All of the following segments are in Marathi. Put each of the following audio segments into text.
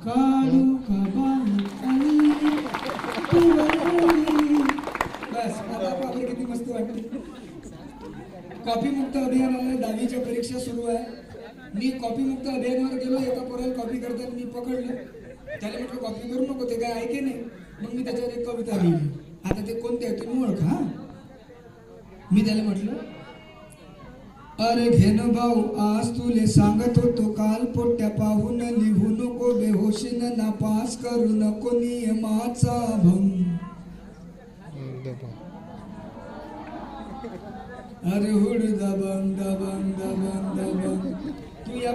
काढू बस आता किती मस्त वाटते. कॉफी मुक्त अभियानाला 10वीच्या परीक्षा सुरू आहे. मी कॉफी मुक्त अभियानावर गेलो. एका पोराला कॉफी करताना मी पकडलं. त्याला म्हटलं कॉफी करू नको, ते काय ऐके नाही. मग मी त्याच्यावर एक कविता लिहिली. आता ते कोणते आहे तुम्ही ओळखा. मी त्याला म्हटलं, अरे घेन भाऊ आज तुले सांगत होतो, काल पोट्या पाहून लिहू नको, बेहोशीन नापास करू नको नियमाचा भंग. अरे हुड दबंग दबंग दबंग दबंग. तू या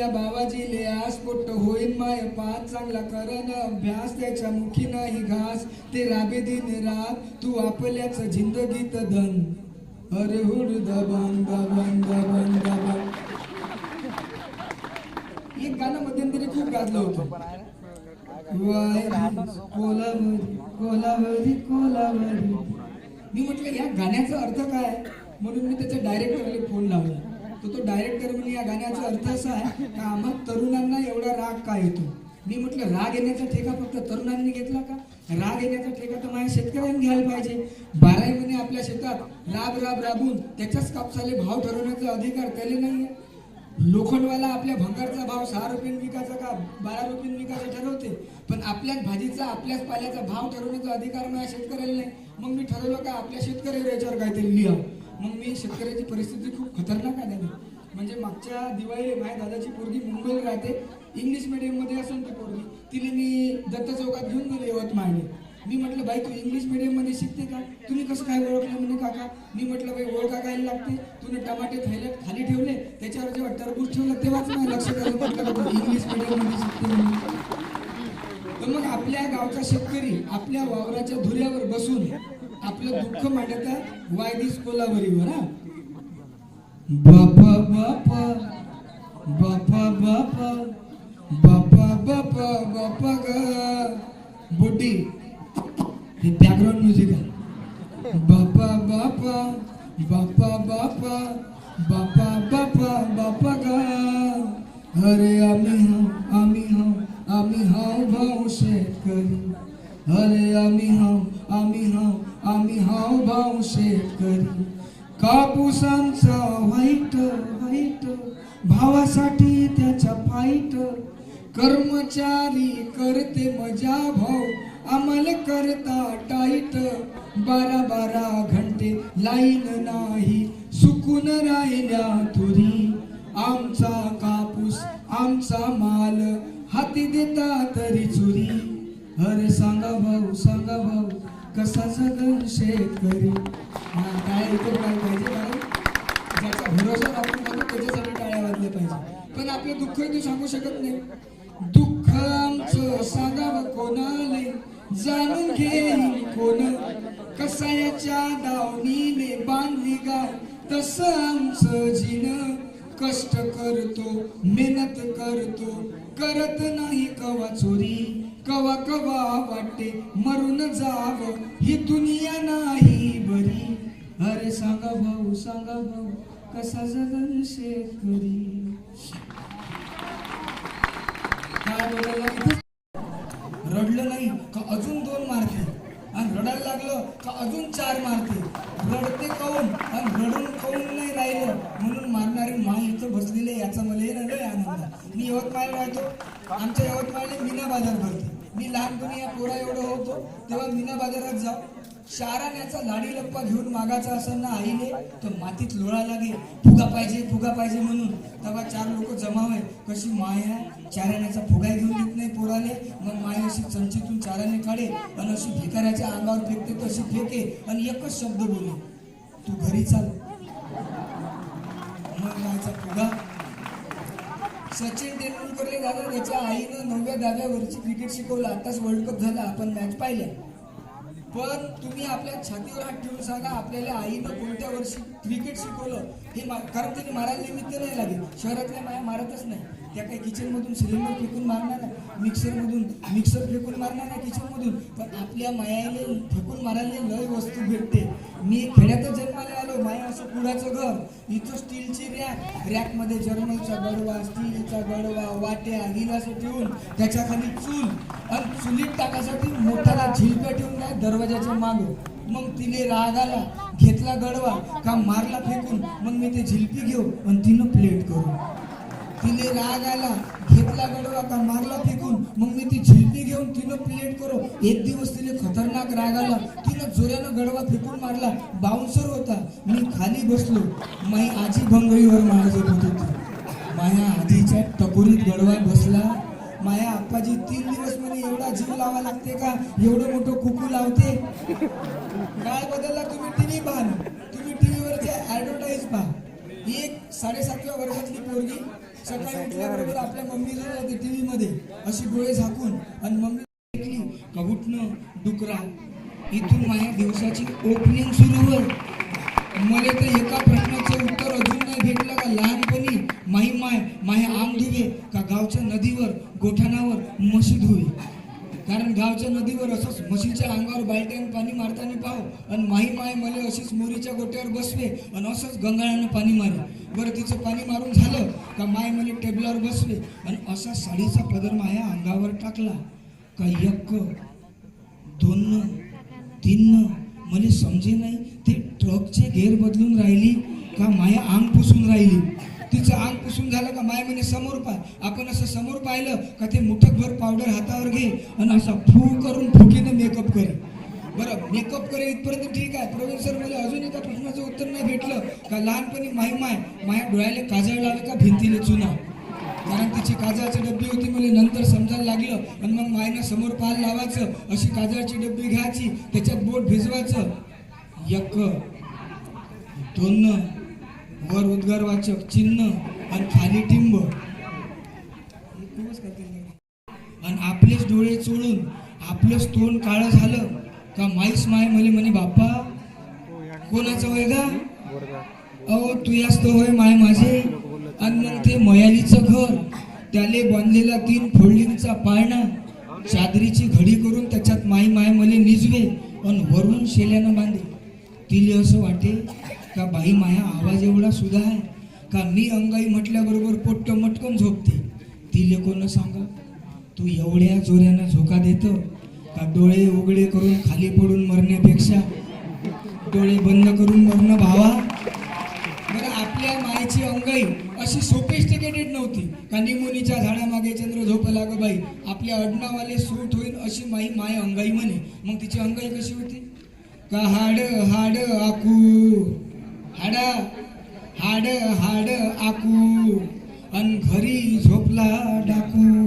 बाबाजी लियास पोट्ट होईन माय पाच, चांगला करन अभ्यास त्याच्या मुखी नाही घास, ते राबे दिन रात तू आपल्याच जिंदगीत धन. अरे हुड दबंग दबंग दबंग दबंग. एक गाणं मध्यंतरी खूप गाजलं होतं. कोलावरी कोलावरी कोलावरी. मी म्हटलं या गाण्याचा अर्थ काय, म्हणून मी त्याच्या डायरेक्टरला फोन लावला. तो डायरेक्टर म्हणजे या गाण्याचा अर्थ असा आहे का आम्हा तरुणांना एवढा राग का येतो. मी म्हटलं राग येण्याचा ठेका फक्त तरुणांनी घेतला का. राग येण्याचा ठेका तर माझ्या शेतकऱ्यांनी घ्यायला पाहिजे. 12 महिने आपल्या शेतात राबून त्याच्याच कापसाले भाव ठरवण्याचा अधिकार त्याला नाहीये. लोखंडवाला आपल्या भंगारचा भाव 6 रुपये विकायचा का 12 रुपये विकायचा ठरवते, पण आपल्याच भाजीचा आपल्याच पाल्याचा भाव ठरवण्याचा अधिकार माझ्या शेतकऱ्याला नाही. मग मी ठरवलं का आपल्या शेतकऱ्यावर याच्यावर काहीतरी लिहा. मग मी शेतकऱ्याची परिस्थिती खूप खतरनाक आहे दादा. म्हणजे मागच्या दिवाळी माझ्या दादाची पोरगी मुंबईला राहते. इंग्लिश मीडियम मध्ये असून ती पोरगी तिने मी दत्त चौकात घेऊन गेले यवतमाळने. मी म्हटलं बाई तू इंग्लिश मीडियम मध्ये शिकते का. तुम्ही कसं काय ओळखलं म्हणे काका. मी म्हटलं बाई ओळखा काय लागते. तुने टमाटे थैल्यात खाली ठेवले, त्याच्यावर जेव्हा टरबूज ठेवलं तेव्हाच मला लक्षात आलं म्हटलं इंग्लिश मीडियम मध्ये शिकते. तर मग आपल्या गावचा शेतकरी आपल्या वावराच्या धुऱ्यावर बसून आपलं दुःख मांडतात वायदीस कोलावरीवर. हा बापा बापा बापा बापा बापा बापा बापा ग बुड्डी. हे बॅकग्राऊंड म्युझिक आहे. बापा बापा बापा बापा बापा बापा बापा ग. अरे आम्ही हाव भाऊ शेतकरी. अरे आम्ही हाव भाऊ शेतकरी. कापूस आमचा व्हाईट व्हाईट, भावासाठी त्याच्या फाईट. कर्मचारी करते मजा भाऊ, आम्हाला करता टाईट. 12 घंटे लाईन नाही, सुकून राहिल्या तुरी. आमचा कापूस आमचा माल, हाती देता तरी चुरी. अरे सांगा भाऊ कसा जगन शेतकरी. काय ऐकत नाही पाहिजे, कारण ज्याचा भरोसा आपण करतो त्याच्यासाठी टाळ्या वाजल्या पाहिजे. पण आपलं दुःख तू सांगू शकत नाही. दुःख आमचं सांगावं कोणाले, जाणून घेईल कोण. कसायाच्या दावणीने बांधली गाय, तसं आमचं जीण. कष्ट करतो मेहनत करतो, करत नाही कवा चोरी. कवा कवा वाटते मरून जावं, ही दुनिया नाही बरी. अरे सांगा भाऊ कसा जगन शेतकरी. रडलं नाही का अजून 2 मारते, आणि रडायला लागलं का अजून 4 मारते. रडते काऊन आणि रडून काऊन नाही राहिलं म्हणून मारणारी माय इथं बसलेले, याचा मला हे लय आनंद. मी यवतमाळला राहतो. आमच्या यवतमाळला मीना बाजार भरते. मी लहानपणी या पोरा एवढं होतो तेव्हा मीना बाजारात जाऊ. शाराण्याचा लाडी लप्पा घेऊन मागाचा असताना आईने तर मातीत लोळा लागे, फुगा पाहिजे म्हणून. तेव्हा 4 लोक जमा व्हाय. कशी माया चाराण्याचा फुगा घेऊन देत नाही पोराले. मग माय अशी चमचीतून चाराने काढे आणि अशी भिकाऱ्याच्या अंगावर फेकते, तशी फेके आणि एकच शब्द बोले, तू घरी चाल. मग मायचा फुगा. सचिन तेंडुलकरले दादा त्याच्या आईनं 9व्या 10व्या वर्षी क्रिकेट शिकवलं. आताच वर्ल्ड कप झाला, आपण मॅच पाहिल्या. पण तुम्ही आपल्या छातीवर हात ठेवून सांगा आपल्याला आईनं कोणत्या वर्षी क्रिकेट शिकवलं हे कारण त्यांनी मारायला निमित्त नाही लागेल. शहरातल्या माया मारतच नाही. त्या काही किचनमधून सिलेंडर फेकून मारणार नाही, मिक्सर फेकून मारणार नाही किचनमधून. पण आपल्या मायाले फेकून मारायला लय वस्तू भेटते. मी खेड्यातच जन्माला आलो. माया असं कुडाचं घर, इथं स्टीलची रॅकमध्ये जर्मलचा गडवा, स्टीलचा गडवा, वाट्या गिलासं ठेवून त्याच्या खाली चूल आणि चुलीत टाकासाठी मोठाला झिलप्या ठेवून नाही दरवाजाच्या मागं. मग तिने राग आला, घेतला गडवा का मारला फेकून. मग मी ते झिलपी घेऊ आणि तिनं प्लेट करू. तिने राग आला, घेतला गडवा का मारला फेकून. मग मी ती झिलपी घेऊन तिनं प्लेट करू. एक दिवस तिने खतरनाक राग आला, तिनं जोऱ्यानं गडवा फेकून मारला. बाउन्सर होता, मी खाली बसलो. माई आजी भंगईवर मारत होती. माया आधीच्या टकोरीत गडवा बसला. माया आप्पाजी 3 दिवस म्हणे एवढा जीव लावा लागते का, एवढं मोठं कुकू लावते. काळ बदलला, तुम्ही टीव्ही पहा, तुम्ही टीव्हीवरच्या ऍडव्हर्टाईज पहा. एक 7.5व्या वर्गातली पोरगी सकाळी उठल्याबरोबर आपल्या मम्मीला जाते टीव्ही मध्ये अशी डोळे झाकून, आणि मम्मी ऐकली का उठणं डुकरा. इथून माझ्या दिवसाची ओपनिंग सुरू होईल. मला तर एका प्रश्नाचं उत्तर अजून नाही भेटलं का लहानपणी माया आंग धुवे का गावच्या नदीवर गोठाणावर म्हशी धुवे. कारण गावच्या नदीवर असंच म्हशीच्या अंगावर बालट्यानं पाणी मारताना पाहू, आणि माय मला अशीच मोरीच्या गोट्यावर बसवे आणि असंच गंगाळानं पाणी मारे. बरं तिचं पाणी मारून झालं का माय मला टेबलावर बसवे आणि असा साडीचा पदर माया अंगावर टाकला का 1 2 3 मला समजे नाही ते ट्रकचे गेअर बदलून राहिली का माया अंग पुसून राहिली. तिचं अंग पुसून झालं का माय म्हणे समोर पाय. आपण असं समोर पाहिलं का ते मुठभर पावडर हातावर घे आणि असा फू करून फुकीनं मेकअप करे. बरं मेकअप करे इथपर्यंत ठीक आहे. प्रवीण सर मला अजून एका प्रश्नाचं उत्तर नाही भेटलं का लहानपणी माया डोळ्याला काजळ लावे का भिंतीले चुना. कारण तिची काजळाची डब्बी होती, मला नंतर समजायला लागलं. आणि मग मायनं समोर पाल लावायचं, अशी काजळाची डब्बी घ्यायची, त्याच्यात बोट भिजवायचं. 1 2 वर उद्गारवाचक चिन्ह आणि खाली टिंब. आणि आपलेच डोळे चोळून आपलंच तोंड काळं झालं का माईस माय मले म्हणे बाप्पा कोणाचं होय का, अहो तू यास्त होय माय माझे. आणि मग ते मयालीचं घर, त्याले बांधलेला 3 फोल्डिंगचा पाळणा, चादरीची घडी करून त्याच्यात माय मले निजवे आणि वरून शेल्यानं बांधे. तिले असं वाटे का बाई माया आवाज एवढा सुद्धा आहे का मी अंगाई म्हटल्याबरोबर पोट्ट मटकन झोपते. तिले कोण सांगा, तू एवढ्या जोऱ्यानं झोका देतो का डोळे उघडे करून खाली पडून मरण्यापेक्षा डोळे बंद करून मरणं भावा. बरं आपल्या मायची अंगाई अशी सोफिस्टिकेटेड नव्हती का निमोनीच्या झाडामागे चंद्र झोपला ग बाई, आपल्या अडनावाले सूट होईल अशी माय अंगाई म्हणे. मग तिची अंगाई कशी होती का हाड हाड आकू, हाड आकू अन घरी झोपला डाकू.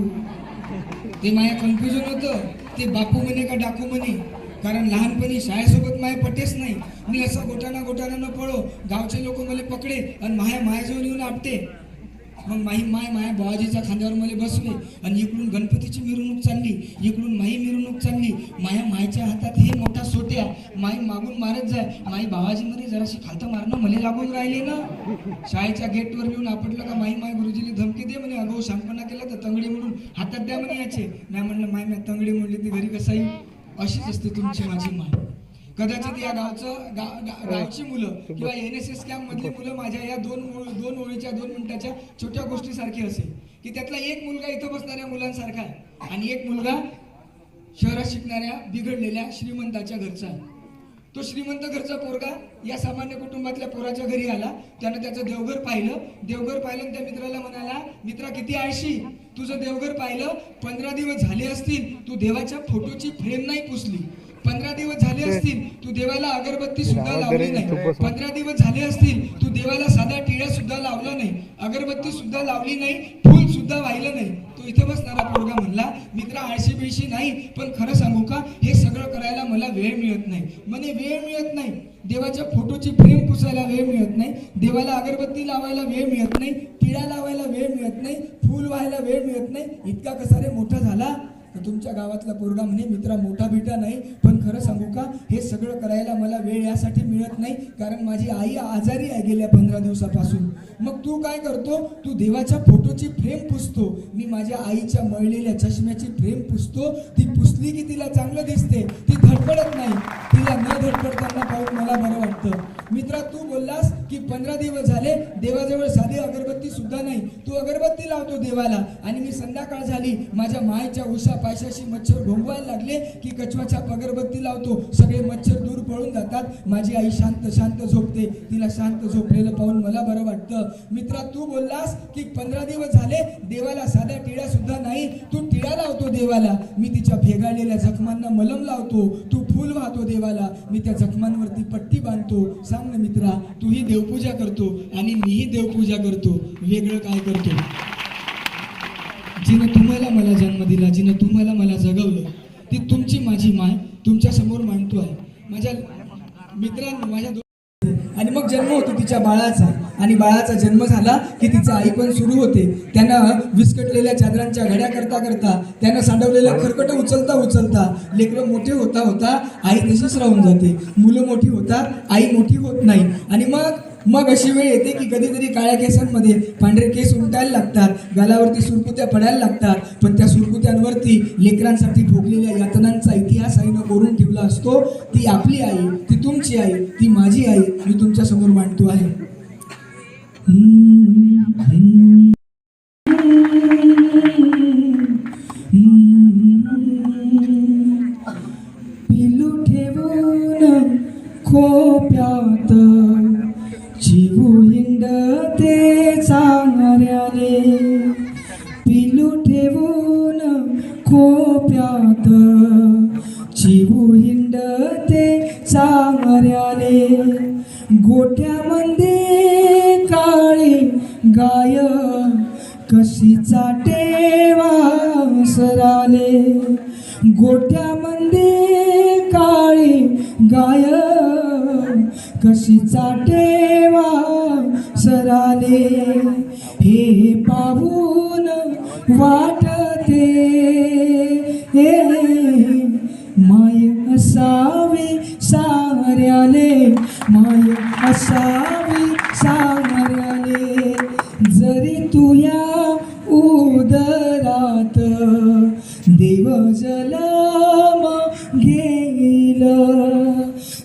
ते माया कन्फ्युजन होतं, ते बापू म्हणे का डाकू म्हणे. कारण लहानपणी शाळेसोबत माय पटेच नाही. मी असं गोटाना न पळो, गावचे लोक मला पकडे आणि मायाजवळ येऊन आपटे. मग माया बाबाजीच्या खांद्यावर मला बसले आणि इकडून गणपतीची मिरवणूक चालली, इकडून माई मिरवणूक चालली. मायच्या हातात हे मोठा सोट्या, माई मागून मारत जाय. माई बाबाजी मध्ये जराशी खालतं मारणं मला लागून राहिले ना. शाळेच्या गेटवर येऊन आपटलं का माई गुरुजीला धमकी दे म्हणे, अगो शांतपणा केला तर तंगडी म्हणून हातात द्या म्हणे याचे. नाही म्हणलं माय तंगडी म्हणली ती घरी कसाही. अशीच असते तुमची माझी माय. कदाचित या गावची मुलं किंवा NSS कॅम्प मधली मुलं माझ्या या दोन ओळीच्या 2 मिनिटाच्या छोट्या गोष्टीसारखी असेल की त्यातला एक मुलगा इथं बसणाऱ्या मुलांसारखा आहे आणि एक मुलगा शहरात शिकणाऱ्या बिघडलेल्या श्रीमंताच्या घरचा आहे. तो श्रीमंत घरचा पोरगा या सामान्य कुटुंबातल्या पोराच्या घरी आला. त्यानं त्याचं देवघर पाहिलं आणि त्या मित्राला म्हणाला, मित्रा किती आळशी, तुझं देवघर पाहिलं, 15 दिवस झाले असतील तू देवाच्या फोटोची फ्रेम नाही पुसली, 15 दिवस झाले असतील तू देवाला अगरबत्ती सुद्धा लावली नाही, 15 दिवस झाले असतील तू देवाला साधा टिळा सुद्धा लावला नाही, अगरबत्ती सुद्धा लावली नाही, फूल सुद्धा वाहिलं नाही. तो इथे बसणारा पोरगा म्हणला, मित्रा आळशी बिळशी नाही, पण खरं सांगू का हे सगळं करायला मला वेळ मिळत नाही. म्हणे वेळ मिळत नाही, देवाच्या फोटोची फ्रेम पुसायला वेळ मिळत नाही, देवाला अगरबत्ती लावायला वेळ मिळत नाही, टिळा लावायला वेळ मिळत नाही, फूल व्हायला वेळ मिळत नाही. इतका कसा रे मोठा झाला तर तुमच्या गावातला पोरगा म्हणे मित्रा मोठा बिटा नाही, पण खरं सांगू का हे सगळं करायला मला वेळ यासाठी मिळत नाही, कारण माझी आई आजारी आहे गेल्या 15 दिवसापासून. मग तू काय करतो, तू देवाच्या फोटोची फ्रेम पुसतो. मी माझ्या आईच्या मळलेल्या चष्म्याची फ्रेम पुसतो. ती पुसली की तिला चांगलं दिसते, ती धडपडत नाही. तिला न धडपडताना पाहून मला बरं वाटतं. मित्रा तू बोललास की 15 दिवस झाले देवाजवळ साधी अगरबत्ती सुद्धा नाही. तू अगरबत्ती लावतो देवाला, आणि मी संध्याकाळ झाली माझ्या मायच्या उशा पायशाशी मच्छर घोंगवायला लागले की कचवाच्या अगरबत्ती लावतो. सगळे मच्छर दूर पळून जातात. माझी आई शांत शांत झोपते. तिला शांत झोपलेलं पाहून मला बरं वाटतं. मित्रा तू बोललास की 15 दिवस झाले देवाला साध्या टिळ्या सुद्धा नाही. तू टिळा लावतो देवाला. मी तिच्या भेगाळलेल्या जखमांना मलम लावतो. तू फूल वाहतो देवाला. मी त्या जखमांवरती पट्टी बांधतो. सांग ना मित्रा, तूही देवपूजा करतो आणि मीही देवपूजा करतो. वेगळं काय करतो? जिनं तुम्हाला मला जन्म दिला, जिनं तुम्हाला मला जगवलं, ती तुमची माझी माय तुमच्या समोर मांडतो आहे. माझ्या मित्रांनो, माझ्या आणि मग जन्म होतो तिच्या बाळाचा, आणि बाळाचा जन्म झाला की तिचं आई पण सुरू होते. त्यानं विस्कटलेल्या चादरांच्या घड्या करता करता, त्यानं सांडवलेलं खरकट उचलता उचलता लेकरं मोठे होता होता आई तशीच राहून जाते. मुलं मोठी होतात, आई मोठी होत नाही. आणि मग अशी वेळ येते की कधीतरी काळ्या केसांमध्ये पांढरे केस उमटायला लागतात, गालावरती सुरकुत्या पडायला लागतात. पण त्या सुरकुत्यांवरती लेकरांसाठी भोगलेल्या यातनांचा इतिहास आईनं कोरून ठेवला असतो. ती आपली आई, ती तुमची आई, ती माझी आई मी तुमच्या समोर मांडतो आहे. पिलू ठेवून खोप्यात चिवू हिंडते चांगऱ्याले. पिलू ठेवून खोप्यात चिवू हिंडते चांगऱ्याले. गोठ्यामध्ये काळी गाय कशी चाटे वासराले. गोठ्यामध्ये काळी गाय कशी चाटे वासराले. हे पाहून वाटते माय असावी साऱ्याले, माय असावी साऱ्याले. जरी तुया उदरात देव जलम घेईल,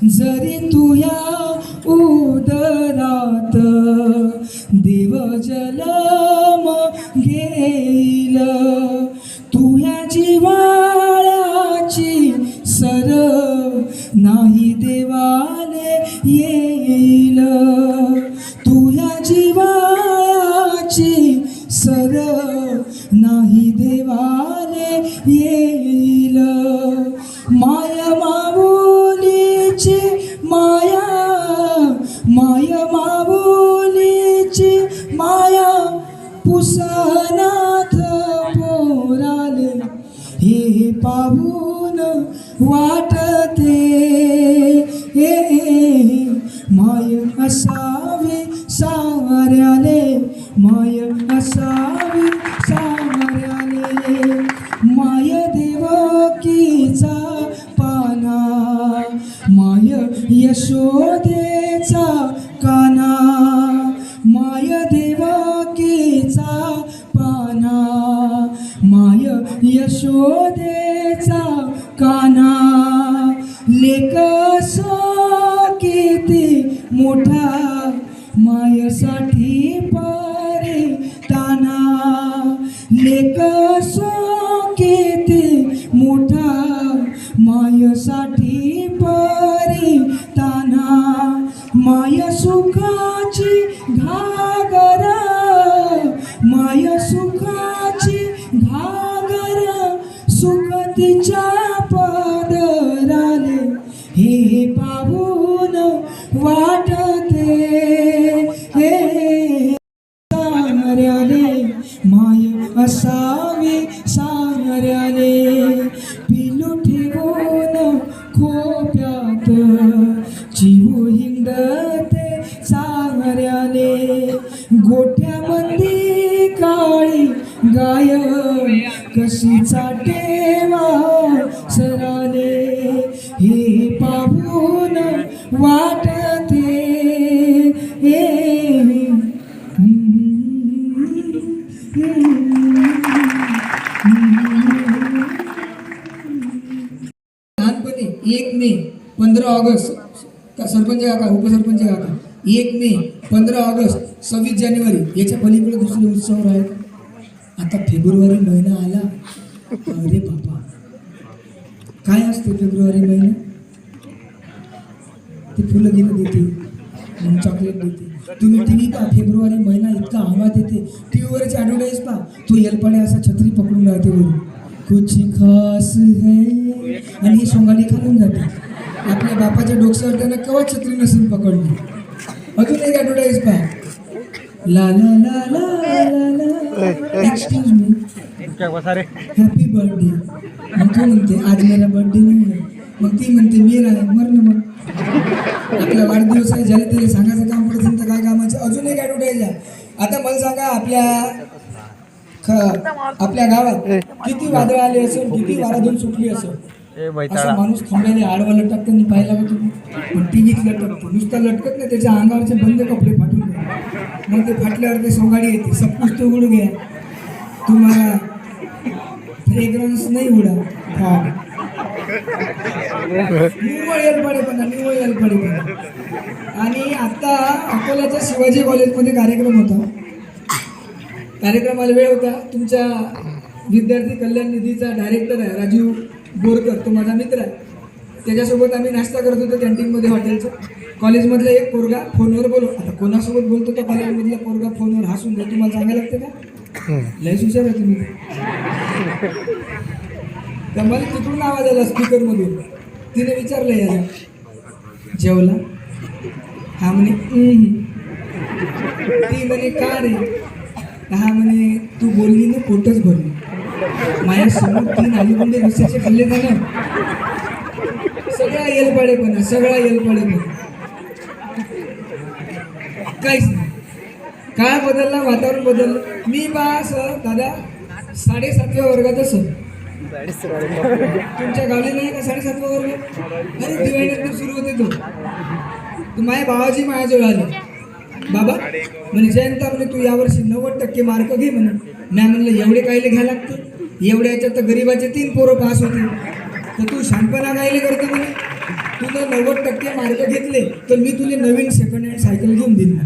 जरी तुया उदरात देव जलम घेईल. तुया जिवाळ्याची सर नाही देवाले येईल. तुया जिवाळ्याची सर नाही देवाले येईल. माया माऊलीची माया, माया माऊलीची माया पुसनाथ पोराले. हे पाहून वाटते माय असावी साऱ्याले, माय असावी साऱ्याले. माय देवकीचा पाना, माय यशोदेचा काना. माय देवकीचा पाना, माय यशोदेचा काना. लेकस किती मोठा मायसाठी परे ताना. लेकस किती मोठा मायसाठी परी ताना. माय सुखाची घागर, माय सुखाची घागर सुख तिच्या पदराले. हे पाहून वाटते साऱ्याले, माय असावी साऱ्याले. पिलू ठेवून खोप्यात चिवू हिंडते साऱ्याले. गोठ्यामध्ये काळी गाय कशीचा टेवा सराने हे पाहून वाटते लहानपणी 1 मे 15 ऑगस्ट सरपंच काका उपसरपंच काका 1 मे 15 ऑगस्ट 26 जानेवारी याच्या पलीकडे दुसरे उत्सव आहेत. आता फेब्रुवारी महिना आला. अरे बाबा काय असते फेब्रुवारी महिना? ते फुलं गेलं देते मग चॉकलेट देते. तुम्ही टी व्ही पहा फेब्रुवारी महिना इतका आवाज येते. टी व्हीवरची ॲडव्हर्टाईज पहा तो येलपाडे असा छत्री पकडून राहते वरून कुछ खास है आणि ही सोंगाडी खालून जाते. आपल्या बापाच्या डोक्यावर त्यांना केव्हा छत्री नसून पकडली. अजून एक ॲडव्हर्टाईज पहा ला ला ला ला ला ला एक्सक्यूज मी हॅपी बर्थडे. मग तो म्हणते आज मेरा बर्थडे नाही आहे. मग ती म्हणते मेरा आहे मर ना मग. आपला वाढदिवस आहे ज्याला त्याला सांगायचं काम पडत तर काय कामाचं. अजून एक ॲडव्हर्टाईज आहे. आता मला सांगा आपल्या गावात किती वादळ आले असेल किती वाराधून सुटली असेल असं माणूस खंड्याने आडवा लटकताना पाहिला का तुम्ही? पण टीव्हीत लटकतो नुसता लटकत नाही त्याच्या अंगावरचे बंद कपडे फाटून द्या. मग ते फाटल्यावर ते सोंगाडी येते सब कुछ तो उड गया तुम्हाला फ्रेग्रन्स नाही उडा निव्वळ येलपडेपणा. आणि आता अकोल्याच्या शिवाजी कॉलेजमध्ये कार्यक्रम होता. कार्यक्रमाला वेळ होता. तुमच्या विद्यार्थी कल्याण निधीचा डायरेक्टर आहे राजीव बोरकर तो माझा मित्र आहे. त्याच्यासोबत आम्ही नाश्ता करत होतो कॅन्टीनमध्ये हॉटेलचं. कॉलेजमधला एक पोरगा फोनवर बोलू. आता कोणासोबत बोलतो तो कॉलेजमधला पोरगा फोनवर हसून द्या तुम्हाला सांगायला लागते का? लयच हुशार आहे तुम्ही. तर मला तिकडून आवाज आला स्पीकरमधून. तिने विचारलं याला जेवला? हा म्हणे ती म्हणे का रे? हा म्हणे तू बोलली ना पोटच भरली. माझ्यासमोर 3 आलूगुंडे रस्त्याचे खाल्ले ना. सगळा येलपाडेपणा काहीच नाही. काळ बदलला वातावरण बदललं. मी बा सर दादा 7.5व्या वर्गात असं तुमच्या गावी नाही का 7.5वा वर्ग? अरे दिवाळीनंतर सुरू होते तो माझ्या भावाजी माझ्याजवळ आले. बाबा म्हणे जयंता म्हणे तू यावर्षी 90% मार्क घे म्हणे. मी म्हणलं एवढे कायले घ्यायला लागते? एवढ्या याच्यात तर गरिबाचे 3 पोरं पास होते. तर तू शहाणपणा कायले करते म्हणे. तुला 90% मार्क घेतले तर मी तुला नवीन सेकंड हँड सायकल घेऊन देईन ना.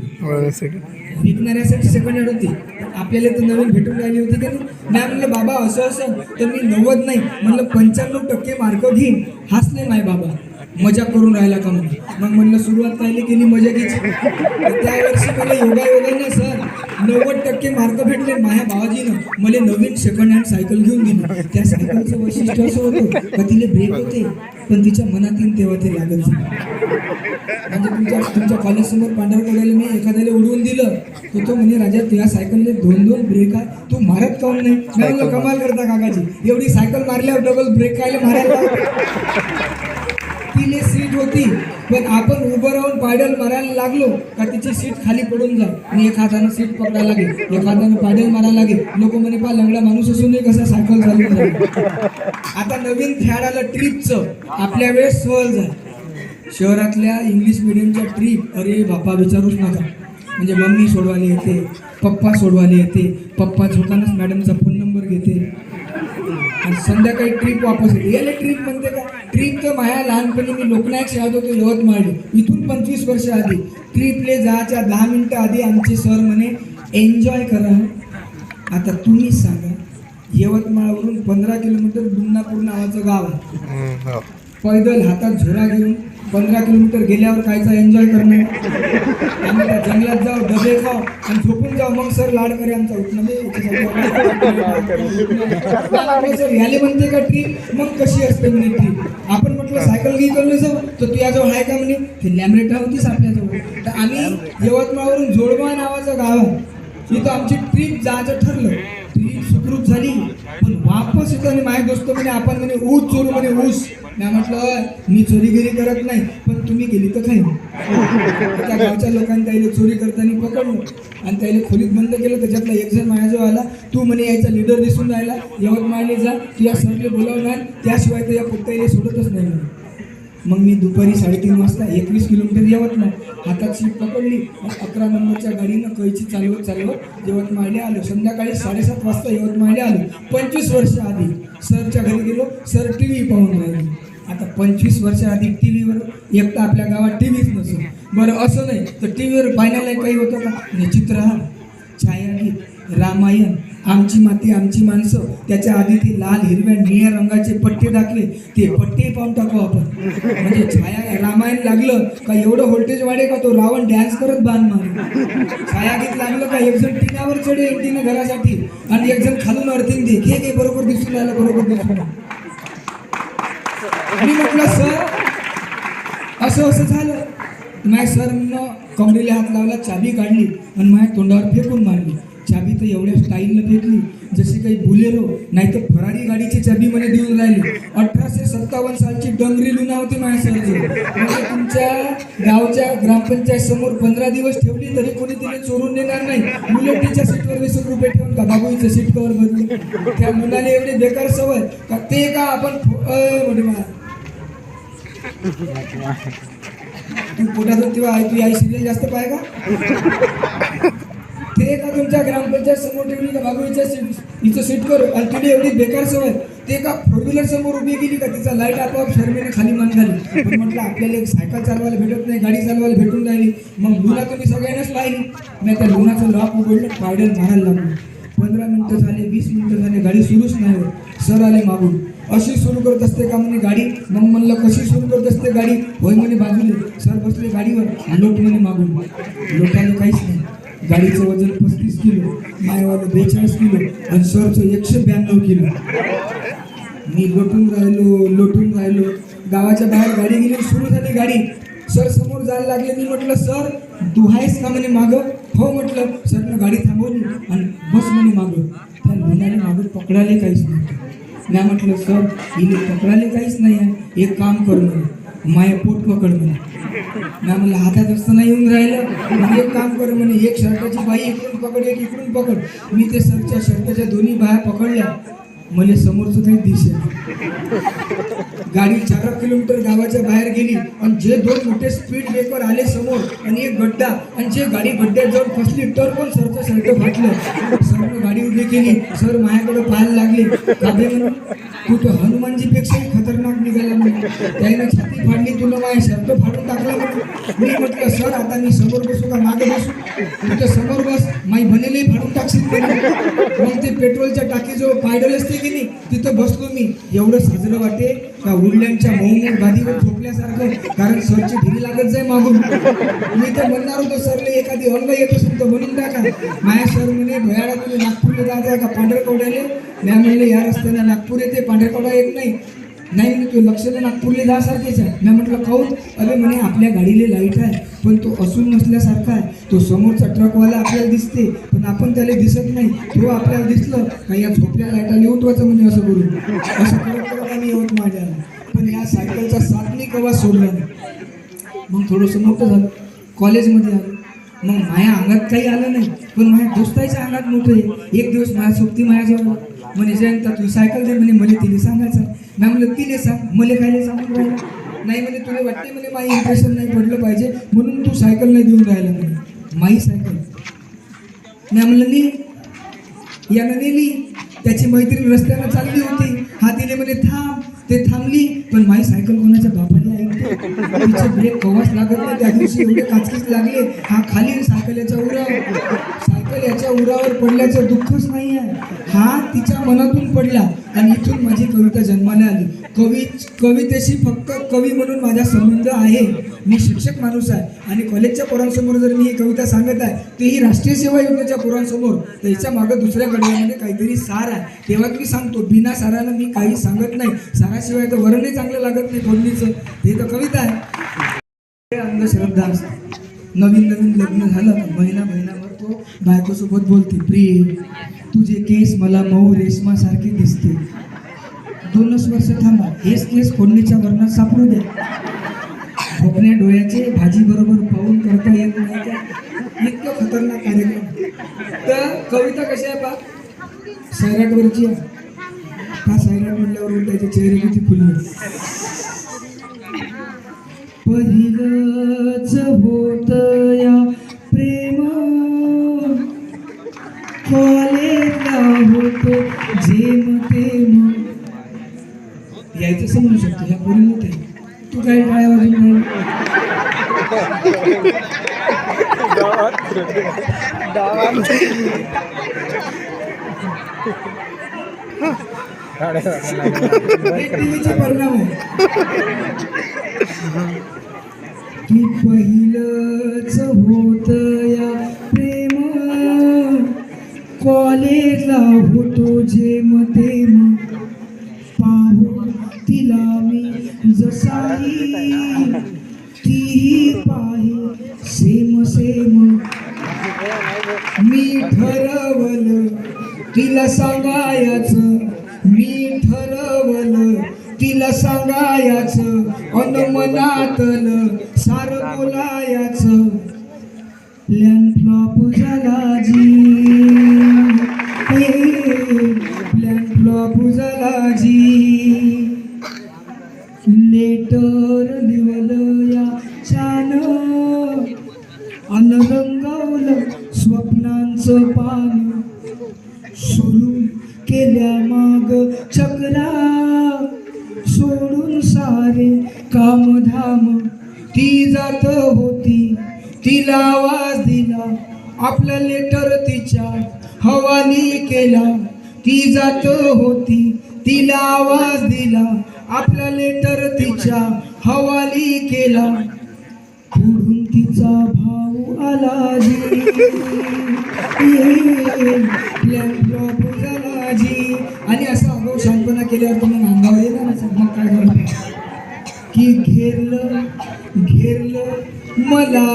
विकणाऱ्यासाठी सेकंड हँड होती आपल्याला तर नवीन भेटून राहिली होती का नाही. मी म्हणलं बाबा असं तर मी 90 नाही म्हणलं 95% मार्क घेईन. हसले माय बाबा मजा करून राहिला का म्हणून. मग म्हणलं सुरुवात पाहिली केली मजा घ्यायची. त्या वर्षी मला योगायोगाने सर 90% मार्क भेटले. माझ्या भावाजीनं मला नवीन सेकंड हँड सायकल घेऊन दिली. त्या सायकलचं वैशिष्ट्य असं होतं का तिला ब्रेक होते पण तिच्या मनात येईल तेव्हा ते लागत म्हणजे तुमच्या कॉलेजसमोर पांढरकड्याला मी एखाद्याला उडवून दिलं तर तो म्हणे राजा तुझ्या सायकलने 2 ब्रेक आहे तू मारत काऊन नाही? मी म्हणलं कमाल करता काकाजी एवढी सायकल मारल्यावर डबल ब्रेक कायला मारायला? तिने सीट होती पण आपण उभं राहून पायडल मारायला लागलो का तिची सीट खाली पडून जा आणि एक हाताने सीट पकडायला लागेल एक हाताने पायडल मारायला लागेल. लोक म्हणे पा लंगडा माणूस असूनही कसा सायकल चालू झाली. आता नवीन फॅड आलं ट्रिपचं. आपल्या वेळेस सहज आहे. शहरातल्या इंग्लिश मिडियमच्या ट्रिप अरे बापा विचारूच नका. म्हणजे मम्मी सोडवायला येते पप्पा सोडवायला येते. पप्पा झोकानच मॅडमचा फोन नंबर घेते आणि संध्याकाळी ट्रिप वापस येते. याला ट्रिप म्हणते का? ट्रिप तर माझ्या लहानपणी मी लोकनायक शाळेत होतो यवतमाळ. इथून 25 वर्ष आधी ट्रिपले जायच्या 10 मिनिटं आधी आमचे सर म्हणे एन्जॉय करा. आता तुम्हीच सांगा यवतमाळवरून 15 किलोमीटर बुन्नापूर नावाचं गाव आहे. पैदल हातात झोरा घेऊन 15 किलोमीटर गेल्यावर कायचा एन्जॉय करणार? आम्ही त्या जंगलात जाऊ डबे खाऊ आणि झोपून जाऊ. मग सर लाड करे आमचा उठणं सर याले म्हणते का ट्रीप? मग कशी असते म्हणे ट्रीप? आपण म्हटलं सायकल घे करून जाऊ तर तुझ्याजवळ आहे का म्हणे? ते लॅमरेटा होतीच आपल्याजवळ. तर आम्ही यवतमाळवरून जोडबा नावाचं गाव आहे तिथं आमची ट्रीप जायचं ठरलं. ही सुखरूप झाली. पण वापस येतो आणि माझे दोस्त म्हणे आपण म्हणे ऊस चोरू म्हणे ऊस. मी म्हटलं मी चोरीगिरी करत नाही, पण तुम्ही गेली तर काय. त्या गावच्या लोकांनी त्याला चोरी करताना पकडलं आणि त्याला खोलीत बंद केलं. त्याच्यातला एक जण माझ्याजवळ आला, तू म्हणे यायचा लीडर दिसून राहिला, यवतमाळले जा, तू या सरले बोलावणार, त्याशिवाय तर या पोट्ट्याला सोडतच नाही म्हणे. मग मी दुपारी 3:30 वाजता 21 किलोमीटर यवतमाळ हातात सीट पकडली. 11 नंबरच्या गाडीनं कैची चालवत यवतमाळले आलो. संध्याकाळी 7:30 वाजता यवतमाळले आलो. 25 वर्ष आधी सरच्या घरी गेलो. सर टी व्ही पाहून राहिले. आता 25 वर्ष आधी टी व्हीवर एकटा आपल्या गावात टी व्हीच नसो. बरं असं नाही तर टी व्हीवर पाहण्याला काही होतं का. चित्रहार, छायागीत, रामायण, आमची माती आमची माणसं, त्याच्या आधी ते लाल हिरव्या निळ्या रंगाचे पट्टे टाकले, ते पट्टे पाहून टाकू आपण. म्हणजे छाया रामायण लागलं का एवढं व्होल्टेज वाढे का तो रावण डॅन्स करत बाण मारे. छायागीत लागलं का एक जण टिनावर चढे एकटीनं घरासाठी आणि एक जण खालून अर्थिंग दे, हे बरोबर दिसून राहिलं, बरोबर दिसून. मी म्हटलं सर असं झालं. माझ्या सरनं कमरेला हात लावला, चाबी काढली आणि माझ्या तोंडावर फेकून मारली. चाबी तर एवढ्या स्टाईलनं फेकली जशी काही बुलेरो नाही तर फरारी गाडीची चाबी मला देऊन राहिली. 1857 सालची डंगरी लुना होती माझ्या सरची. म्हणजे तुमच्या गावच्या ग्रामपंचायत समोर 15 दिवस ठेवली तरी कोणी तिने चोरून नेणार नाही. मुलटीच्या सीटवर 20 रुपये ठेवून का बाबूचं सीट कवर बदलू. त्या मुलाने एवढी बेकार सवय का ते का आपण तू पोटातून तेव्हा तू आई सिरियल जास्त पाय का. ते का तुमच्या ग्रामपंचायत समोर ठेवली का बाबूच्या हिचं सीट करू आणि तुला एवढी बेकार सवय ते का 4 व्हीलर समोर उभी केली का तिचा लाईट आपोआप शर्मेने खाली मान झाली. पण म्हटलं आपल्याला एक सायकल चालवायला भेटत नाही, गाडी चालवायला भेटून राहिली. मग लुना तुम्ही सगळ्यांनाच पाहिली. मी त्या लुनाचं लॉक उघडलं, पायडल मारायला लागलो. 15 मिनिटं झाले, 20 मिनिटं झाले, गाडी सुरूच नाही होत. सर आले मागून, अशी सुरू करत असते का म्हणे गाडी. मग म्हणलं कशी सुरू करत असते गाडी. होय म्हणे बाजूले. सर बसले गाडीवर, लोट म्हणे मागून. लोटायला काहीच नाही. गाडीचं वजन 35 किलो, मायवालं 42 किलो आणि सरचं 192 किलो. मी लोटून राहिलो. गावाच्या बाहेर गाडी गेली, सुरू झाली गाडी. सर समोर जायला लागले. मी म्हटलं सर तू आहेस का म्हणे मागं. हो म्हटलं. सरनं गाडी थांबवली आणि बस म्हणे मागं. त्या लोण्याने मागं पकडायला काहीच नाही. मी म्हटलं सर हिने पकडायला काहीच नाही आहे, एक काम कर म्हणे, माया पोट पकड म्हणे. मी म्हणलं हातात असताना येऊन राहिलं. एक काम कर म्हणे, एक शर्टाची बाई इकडून पकड, एक इकडून पकड. मी ते सरच्या शर्टाच्या दोन्ही बाया पकडल्या. मला समोरचं काही दिसेल. गाडी 4 किलोमीटर गावाच्या बाहेर गेली आणि जे 2 मोठे स्पीड ब्रेकर आले समोर आणि एक गड्डा आणि जे गाडी गड्ड्यात जाऊन फसली तर पण सरचं शर्ट फाटलं. सरनं गाडी उभी केली. सर माझ्याकडे पाहायला लागले. काबे म्हणून तू तर हनुमानजीपेक्षाही खतरनाक निघाला म्हणून. त्यानं छाती फाडली, तुला माझ्या शर्ट फाडून टाकला म्हणून. मी म्हटलं सर आता मी समोर बसू का मागे बसू. तू तर समोर बस, माई भलेलाही फाडून टाकशील. मग ते पेट्रोलच्या टाकीजवळ पायडल असते की नाही, तिथं बसलो मी. एवढं साजरं वाटे का वुडलँडच्या मऊ गादीवर झोपल्यासारखं, कारण सरची ढिरी लागत जाय मागून. मी तर म्हणणार होतो सरले एखादी अंग येत असेल तर म्हणून टाका. माझ्या सर म्हणे भयाडा तुम्ही नागपूरला जायचं आहे का पांढरकवड्याले. मी म्हणले या रस्त्याने नागपूर येते, पांढरकवडा येत नाही. नाही म्हणजे तू लक्षात नागपूरला जासारखेच आहे. मी म्हटलं खाऊन. अरे म्हणे आपल्या गाडीला लाईट आहे पण तो असून नसल्यासारखा आहे. तो समोरचा ट्रकवाला आपल्याला दिसते पण आपण त्याला दिसत नाही. तो आपल्याला दिसलं का या झोपल्या लाईटाला उठवायचं म्हणजे असं करून. असं करत करत आम्ही यवतमाळ आलो. पण या सायकलचा साथ मी केव्हा सोडला नाही. मग थोडंसं मोठं झालं, कॉलेजमध्ये आलो. मग माझ्या अंगात काही आलं नाही पण माझ्या दोस्ताच्या अंगात मोठं आहे. एक दिवस माझ्या सोबती माझ्याजवळ म्हणे जयंता तू सायकल दे म्हणे, मला तिने सांगायचं. मी म्हणलं तिने सांग, मला काय सांगून राहिलं. नाही म्हणे तुला वाटते म्हणे माझी इम्प्रेशन नाही पडलं पाहिजे म्हणून तू सायकल नाही देऊन राहिला म्हणे. माई सायकल मी म्हणलं नी यानं नेली. त्याची मैत्रीण रस्त्याला चालली होती, हा तिने म्हणे थांब. ते थांबली पण माझी सायकल कोणाच्या बापाने ऐकते. तिचे ब्रेक कवाच लागत नाही. त्या दिवशी एवढे काचकीच लागले. हा खाली सायकल याच्या उरावर पडल्याचं दुःखच नाही आहे. हा तिच्या मनातून पडला आणि इथून माझी कविता जन्माला आली. कवितेशी फक्त कवी म्हणून माझा संबंध आहे. मी शिक्षक माणूस आहे आणि कॉलेजच्या पोरांसमोर जर मी ही कविता सांगत आहे तर ही राष्ट्रीय सेवा योजनेच्या पोरांसमोर, तर हिच्या मागं दुसऱ्या गडव्यामध्ये काहीतरी सार आहे. तेव्हा मी सांगतो, बिना सारानं मी काही सांगत नाही. साराशिवाय तर वरणही चांगलं लागत नाही फोडणीचं. हे तर कविता आहे. अंधश्रद्धा असते. नवीन लग्न झालं महिनाभर बायकोसोबत बोलते, प्रिय तुझे केस मला मऊ रेशमासारखे दिसते, 2 वर्ष थांबा, हेच केस फोडणीच्या वर्णात सापडू द्या, खोकण्या डोळ्याचे भाजी बरोबर पाहून करता येत नाही का, इतकं खतरनाक कार्यक्रम. तर कविता कशी आहे पा सैराटवरची आहे का, सैराट म्हणल्यावर त्याचे चेहरे किती फुलले. पहिलंच होत या प्रेम कॉलेजला होतो जेम तेम, यायचं समजू शकतो ह्या पोरी मोठे. तू काय काय वाजून टीव्हीचे परिणाम आहे की पहिलंच होत या प्रेम कॉलेजला होतो जेम तेम, पाहू तिला मी जसाही तीही पाहे सेम सेम, मी ठरवलं तिला सांगायचं, मी ठरवलं तिला सांगायचं, अन मनातलं सारं बोलायचं, प्लॅन फ्लॉप झाला जी, प्लॅन फ्लॉप झाला जी, लेटर लिवलं या छान अन रंगवलं स्वप्नांचं पान, सुरू केल्या माग चक्रा सोडून सारे कामधाम, ती जात होती तिला आवाज दिला, आपलं लेटर तिच्या हवाली केला, ती जात होती तिला आवाज दिला, आपला लेटर तिच्या हवाली केला, पुढून तिचा भाऊ आला जी, झाला जी. आणि असं अगाऊ शांतपणा केल्यावर तर मग अंगावर येणार, मग काय झालं की घेरलं मला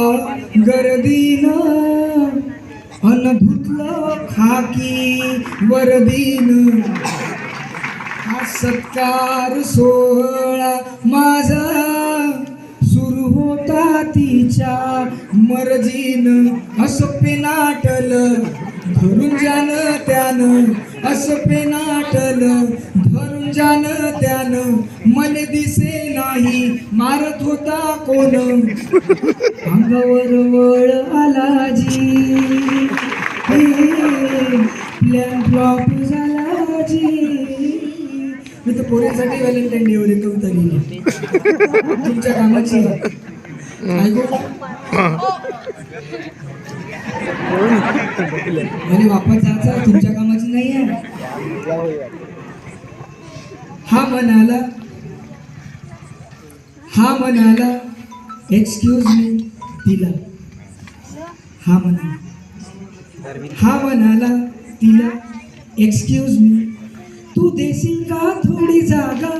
गर्दीनं अन धुतलं खाकी वर्दीनं, हा सत्कार सोहळा माझा सुरू होता तिच्या मर्जीनं, असं पेनाटलं धरून जाणं त्यानं, असं पेनाटलं धरून जाणं त्यानं, मले दिसे नाही मारत होता कोण, अंगावर वळ आला जी, प्लॅन फ्लॉप झाला जी. मी तर पोरीसाठी व्हॅलेंटाईन डेवर कविता लिहिली तुमच्या कामाची, ऐकू म्हणजे वापस जायचं तुमच्या कामाची नाही आहे. हा म्हणाला एक्सक्यूज मी तिला, हा म्हणाला तिला एक्सक्यूज मी, तू देशील का थोडी जागा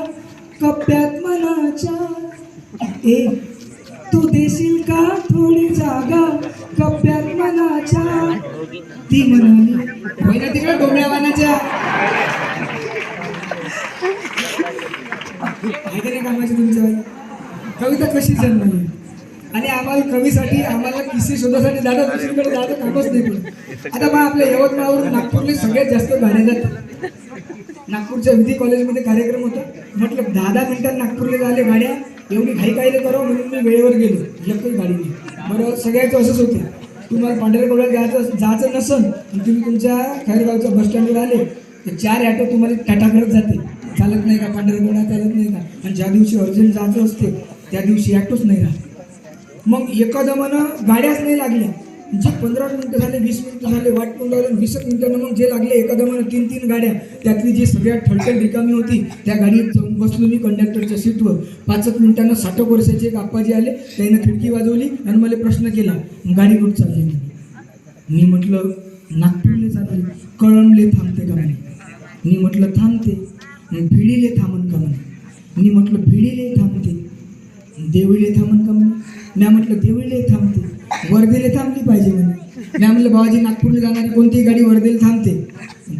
कप्प्यात मनाच्या, तू देशील का थोडी जागा कप्प्यात मनाच्या, ती म्हणाली होय ना तिकडे डोंबळ्यावानाच्या, आहे नाही कामाची तुमच्या. कविता कशी जन्मली आणि आम्हाला कवीसाठी आम्हाला किस्से शोधासाठी दादा दुसरीकडे जायचं कामच नाही पडत. आता बा आपल्या यवतमाळवरून नागपूरला सगळ्यात जास्त गाड्या जातात. नागपूरच्या विधी कॉलेजमध्ये कार्यक्रम होता, म्हटलं 10 मिनिटात नागपूरला झाले गाड्या, एवढी घाई कायले करावं म्हणून मी वेळेवर गेलो, एकही गाडी नाही. बरं सगळ्याचं असंच होते, तुम्हाला पांढरेकवड्यात जायचं नसन आणि तुम्ही तुमच्या खैरगावच्या बसस्टँडवर आले तर 4 ॲटो तुम्हाला टाटाकडत जाते, चालत नाही का पांढरेकवडा, चालत नाही का. आणि ज्या दिवशी अर्जंट जायचं असते त्या दिवशी ॲटोच नाही राहत. मग एकदमानं गाड्याच नाही लागल्या, जे 15 मिनिटं झाले 20 मिनिटं झाले वाट पण लावलं, 20 मिनिटांना मग जे लागले एकदमानं 3 गाड्या, त्यातली जी सगळ्यात ठळठळ रिकामी होती त्या गाडीत जाऊन बसलो मी कंडक्टरच्या सीटवर. 5 मिनिटांना 60 वर्षाचे एक आप्पाजी आले, त्यानं खिडकी वाजवली आणि मला प्रश्न केला गाडी कुठं चालली. मी म्हटलं नागपूरले चालली. कळमले थांबते का म्हणे. मी म्हटलं थांबते. भिडीले थांबन का म्हणे. मी म्हटलं भिडीले थांबते. देवळीले थांबन का म्हणे. मी म्हटलं देवळीले थांबते. वर्धेले थांबली पाहिजे म्हणे. मी म्हणलं बाबाजी नागपूरला जाणारी कोणतीही गाडी वर्धेला थांबते,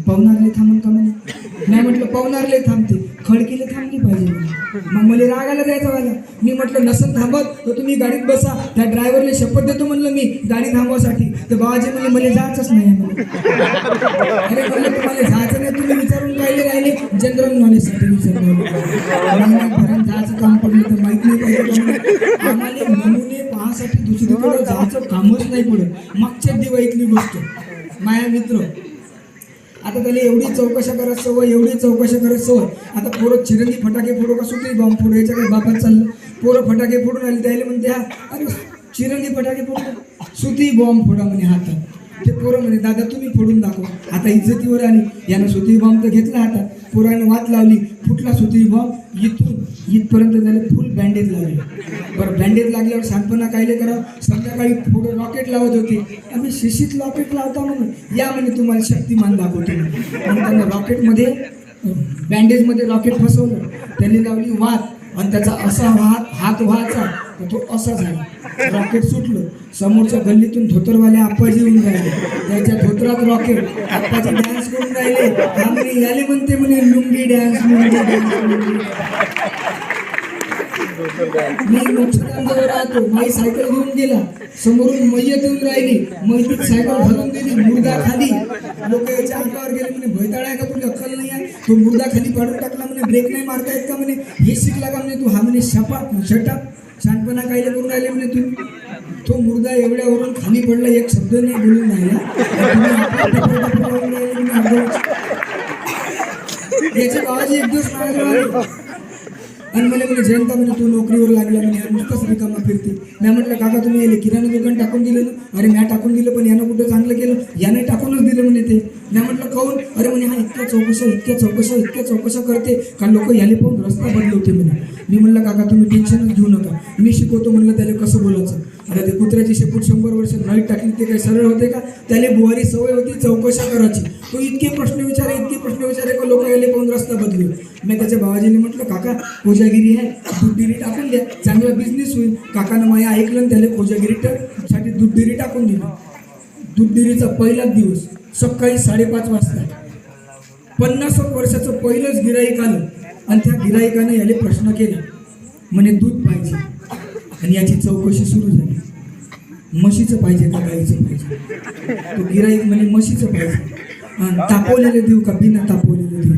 पवनारले थांबून का म्हणे. नाही म्हटलं पवनारले थांबते, खडकीला थांबली पाहिजे म्हणे. मग मला रागायला द्यायचा मला. मी म्हटलं नसन थांबत तर तुम्ही गाडीत बसा, त्या ड्रायव्हरला शपथ देतो म्हणलं मी गाडी थांबवासाठी. तर बाबाजी म्हणले मला जायचंच नाही म्हणे. अरे म्हणलं तुम्हाला जायचं नाही, तुम्ही विचारून राहिले जनरल नॉलेजसाठी विचारलं. जायचं काम पडलं तर माहित नाही पाहिजे. आम्हाला नमुने पाहासाठी दुसरीकडे जायचं कामच नाही पडत. मागच्या दिवाळीतली गोष्ट, माया मित्र आता त्याला एवढी चौकशा करत सवय, एवढी चौकशा करत सवय. आता पोरं चिरंगी फटाके फोडू का सुटी बॉम्ब फोडू, याच्या काही बापात चाललं. पोरं फटाके फोडून आले, त्याला म्हणते अरे चिरंगी फटाके फोडू, सुती बॉम्ब फोडा म्हणे हातात. ते पोरं म्हणे दादा तुम्ही फोडून दाखवा. आता इज्जतीवर आली, यानं सुती बॉम्ब तर घेतला हातात, पोरानं वाट लावली, फुटला सुती बॉम्ब. इथून इथपर्यंत झाले फुल बँडेज लागले. बरं बँडेज लागल्यावर सांगपणा कायले करावं. संध्याकाळी पुढे रॉकेट लावत होते. आम्ही शिशीत रॉकेट लावता म्हणून या म्हणे तुम्हाला शक्तिमान दाखवतो. मग त्यांना रॉकेटमध्ये बँडेजमध्ये रॉकेट फसवलं, त्यांनी लावली वात आणि त्याचा असा हात व्हायचा तर तो असा झाला. रॉकेट सुटलं, समोरच्या गल्लीतून धोतरवाले आप्पाजी येऊन राहिले, त्याच्या धोतरात रॉकेट. आप्पाजी डान्स करून राहिले, आम्ही याले म्हणते म्हणे लुंगी डान्स, लुंगी डान्स. मी मोक्षदानजवळ राहतो, माझी सायकल घेऊन गेला, समोरून मय्यत येऊन राहिली, मय्यत सायकल घालून दिली, मुर्दा खाली. लोक याच्या अंगावर गेले म्हणे भैताळ आहे का, तुला अक्कल नाही आहे. तो मुर्दा खाली पाडून टाकला म्हणे, ब्रेक नाही मारता येत का म्हणे, हे शिकला का म्हणे तू. हा म्हणे शटाप शांतपणा कायले करून राहिले म्हणे तुम्ही. तो मुर्दा एवढ्यावरून खाली पडला, एक शब्द नाही बोलून राहिला. याच्या बाबाजी एक दिवस मागायला आणि मला म्हणे जयंता म्हणे तू नोकरीवर लागला म्हणे, नुसतंच रिकामा फिरते. मी म्हटलं काका तुम्ही याला किराणा दुकान टाकून दिलं ना. अरे म्या टाकून दिलं, पण यानं कुठं चांगलं केलं, याने टाकूनच दिलं म्हणे ते. मी म्हटलं काहून. अरे म्हणे हा इतक्या चौकशा करते का लोक याले पाहून रस्ता बदलवते म्हणे. मी म्हणलं काका तुम्ही टेन्शनच घेऊ नका, मी शिकवतो म्हणलं त्याला कसं बोलायचं. आता ते कुत्र्याची शेपूट 100 वर्ष नाही टाकली ते काही सरळ होते का. त्याला बुवारी सवय होती चौकशा करायची. तो इतके प्रश्न विचारे का लोक याले पाहून रस्ता बदलू. मी त्याच्या बाबाजीने म्हटलं काका कोजागिरी आहे, दूध डेअरी टाकून द्या, चांगला बिझनेस होईल. काकानं माया ऐकलं आणि त्याला कोजागिरी साठी दूध डेअरी टाकून दिली. दूध डेअरीचा पहिलाच दिवस सकाळी 5:30 वाजता 50 वर्षाचं पहिलंच गिराईक आलं आणि त्या गिराईकानं याले प्रश्न केला म्हणे दूध पाहिजे. आणि याची चौकशी सुरू झाली, म्हशीचं पाहिजे का गाईचं पाहिजे. तो गिराईक म्हणे म्हशीचं पाहिजे. तापवलेलं देऊ का बिना तापवलेलं देऊ.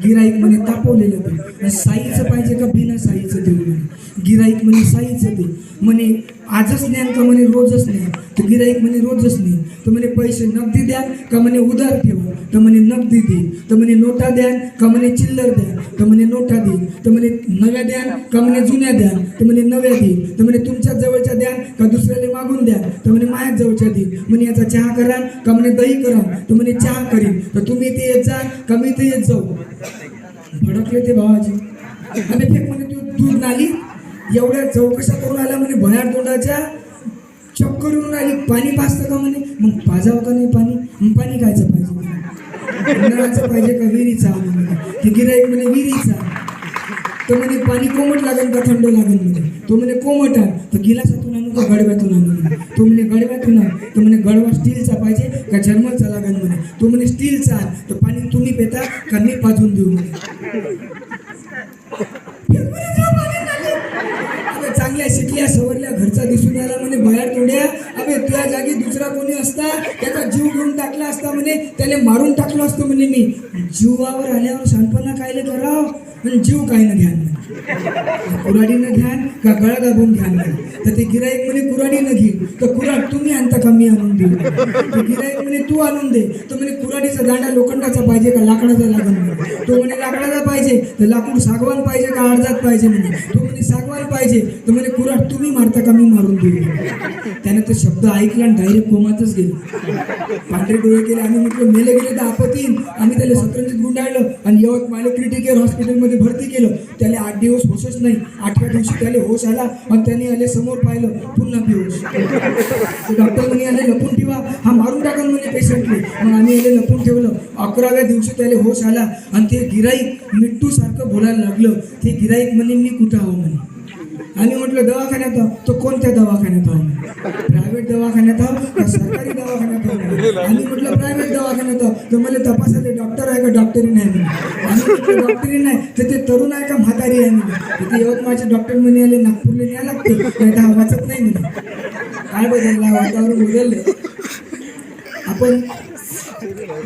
गिराईक म्हणे तापवलेलं देऊ. साईचं पाहिजे का बिना साईचं देऊ म्हणे. गिराईक म्हणे साईचं दे. म्हणे आजच ज्ञान का म्हणे रोजच ज्ञान. तर गिराईक म्हणे रोजच ज्ञान. तर म्हणे पैसे नगदी द्या का म्हणे उधार ठेवा. तर म्हणे नगदी दे. तर म्हणे नोटा द्या का म्हणे चिल्लर द्या. तर म्हणे नोटा दे. तर म्हणे नव्या द्या का म्हणे जुन्या द्या. तर म्हणे नव्या दे. तर म्हणे तुमच्याच जवळच्या द्या का दुसऱ्याला मागून द्या. तर म्हणे माझ्याच जवळच्या दे. म्हणे याचा चहा करा का म्हणे दही करा. तर म्हणे चहा करीन. तर तुम्ही इथे येत जा का मी इथे येत जाऊ. भडकले ते भावाजी. आणि फेक म्हणे तू दूध नाली एवढ्या चौकशा करून आल्या म्हणे भयार तोंडाच्या, चक्कर येऊन आली. पाणी पाजतं का म्हणे. मग पाजावं का नाही पाणी. मग पाणी कायचं पाहिजे, नळाचं पाहिजे का विहिरीचा. ते गिराईक म्हणे विहिरीचा. तर म्हणे पाणी कोमट लागेल का थंड लागेल म्हणे. तो म्हणे कोमट आण. तर गिलासातून आणू का गडव्यातून आणू म्हणे. तो म्हणे गडव्यातून आण. तर म्हणे गडवा स्टीलचा पाहिजे का जर्मलचा लागेल म्हणे. तो म्हणे स्टीलचा आण. तर पाणी तुम्ही पिता का मी पाजून देऊ म्हणे. चांगल्या शिकल्या सवरल्या घरचा दिसून आला म्हणे भयार तोड्या. अबे तुझ्या जागी दुसरा कोणी असता त्याचा जीव घेऊन टाकला असता म्हणे, त्याने मारून टाकलं असतं म्हणे. मी जीवावर आल्यावर शांतपणा कायले करावं. म्हणजे जीव काय न घ्यान, कुऱ्हाडीनं घ्यान का गळा दाबून घ्यान. तर ते गिराईक म्हणे कुऱ्हाडीनं घे. तर कुऱ्हाड तुम्ही आणता का मी आणून देऊ. तो गिराईक म्हणे तू आणून दे. तर म्हणे कुऱ्हाडीचा दांडा लोखंडाचा पाहिजे का लाकडाचा लागेल म्हणे. तो म्हणे लाकडाचा पाहिजे. तर लाकूड सागवान पाहिजे का अर्जात पाहिजे म्हणे. तो म्हणे सागवान पाहिजे. तर म्हणे कुऱ्हाड तुम्ही मारता का मी मारून देऊ. त्याने तो शब्द ऐकला आणि डायरेक्ट कोमातच गेले. पांढरे डोळे केले. आम्ही म्हटलं मेले गेले तर आपत्तीन. आम्ही त्याला सतरंजीत गुंडाळलं आणि यवतमाळ क्रिटिकल हॉस्पिटलमध्ये भरती केलं. त्याला 8 दिवस होशच नाही. 8व्या दिवशी त्याला होश आला आणि त्याने आले समोर पाहिलं पुन्हा बेहोश. डॉक्टर म्हणे आले लपून ठेवा, हा मारून टाकल म्हणे पेशंटने. मग आम्ही आले लपून ठेवलं. 11व्या दिवशी त्याला होश आला आणि ते गिराईक मिट्टू सारखं बोलायला लागलं. ते गिराईक म्हणे मी कुठं आहो म्हणे. आम्ही म्हटलं दवाखान्यात आहो. तो कोणत्या दवाखान्यात आहो? प्रायव्हेट दवाखान्यात आहो का सरकारी दवाखान्यात आहो? आम्ही म्हटलं प्रायव्हेट दवाखान्यात आहो. तर मला तपासायला डॉक्टर आहे का डॉक्टरी नाही म्हणे. आम्ही म्हटलं डॉक्टरी नाही तर ते तरुण आहे का म्हातारी आहे म्हणे. ते यवतमाळचे डॉक्टर म्हणे आले नागपूरला न्याय लागते नाही तर हा वाचत नाही म्हणे. काय बदललं, वातावरण बदललं. आपण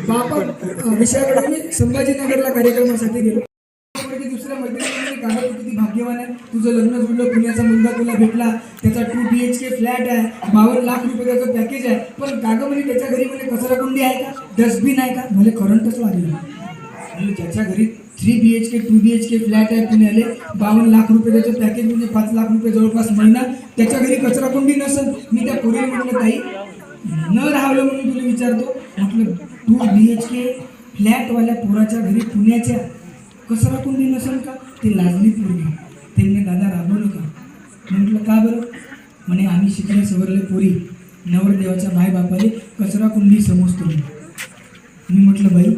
बापा विषयाकडे मी संभाजीनगरला कार्यक्रमासाठी गेलो. दुसऱ्या मैत्रिणीने काढा तू किती भाग्यवान आहे, तुझं लग्न जुळलं, पुण्याचा मुलगा तुला भेटला, त्याचा 2 BHK फ्लॅट आहे, 52 लाख रुपये त्याचं पॅकेज आहे. पण कागं म्हणे त्याच्या घरी म्हणे कचरा कुंडी आहे का, डस्टबिन आहे का? मला करंटच लागलं. म्हणजे ज्याच्या घरी 3 BHK 2 BHK फ्लॅट आहे पुण्याले, 52 लाख रुपये त्याचं पॅकेज म्हणजे 5 लाख रुपये जवळपास महिना, त्याच्या घरी कचरा कुंडी नसेल. मी त्या पोरीला म्हटलं ताई न राहावलं म्हणून तुला विचारतो, म्हटलं 2 BHK फ्लॅटवाल्या पोराच्या घरी पुण्याच्या कचरा कुंडी नसेल का? ते लाजली पोरगी. त्यांनी दादा राबवलं का? म्हटलं का बरं? म्हणे आम्ही शिकले सवरले पोरी नवरदेवाच्या मायबापाले कचरा कुंडी समजतो. मी म्हटलं बाई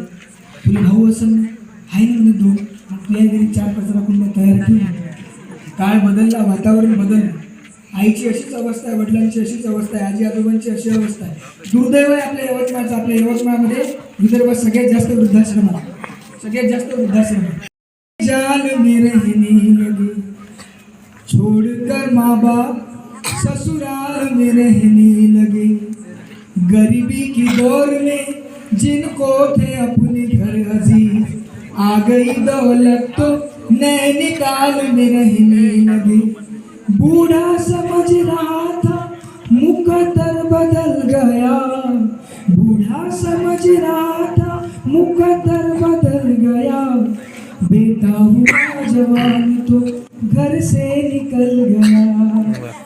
तुला भाऊ असेल ना? आहे ना म्हणे 2. मग तुझ्या घरी 4 कचरा कुंड्या तयार ठेवून. काळ बदलला, वातावरण बदललं. आईची अशीच अवस्था आहे, वडिलांची अशीच अवस्था आहे, आजी आजोबांची अशी अवस्था आहे. दुर्दैव आहे आपल्या यवतमाळचं. आपल्या यवतमाळमध्ये विदर्भात सगळ्यात जास्त वृद्धाश्रम आहे, सगळ्यात जास्त वृद्धाश्रम. जाल में रहने लगे छोड़कर माँ बाप ससुराल में रहने लगे, गरीबी की दौर में जिनको थे अपने घर अजीज, आ गई दौलत तो नैनीताल में रहने लगे. बूढ़ा समझ रहा था मुकद्दर बदल गया, बूढ़ा समझ रहा था मुकद्दर बदल गया, बेटा हुआ जवान तो घर से निकल गया,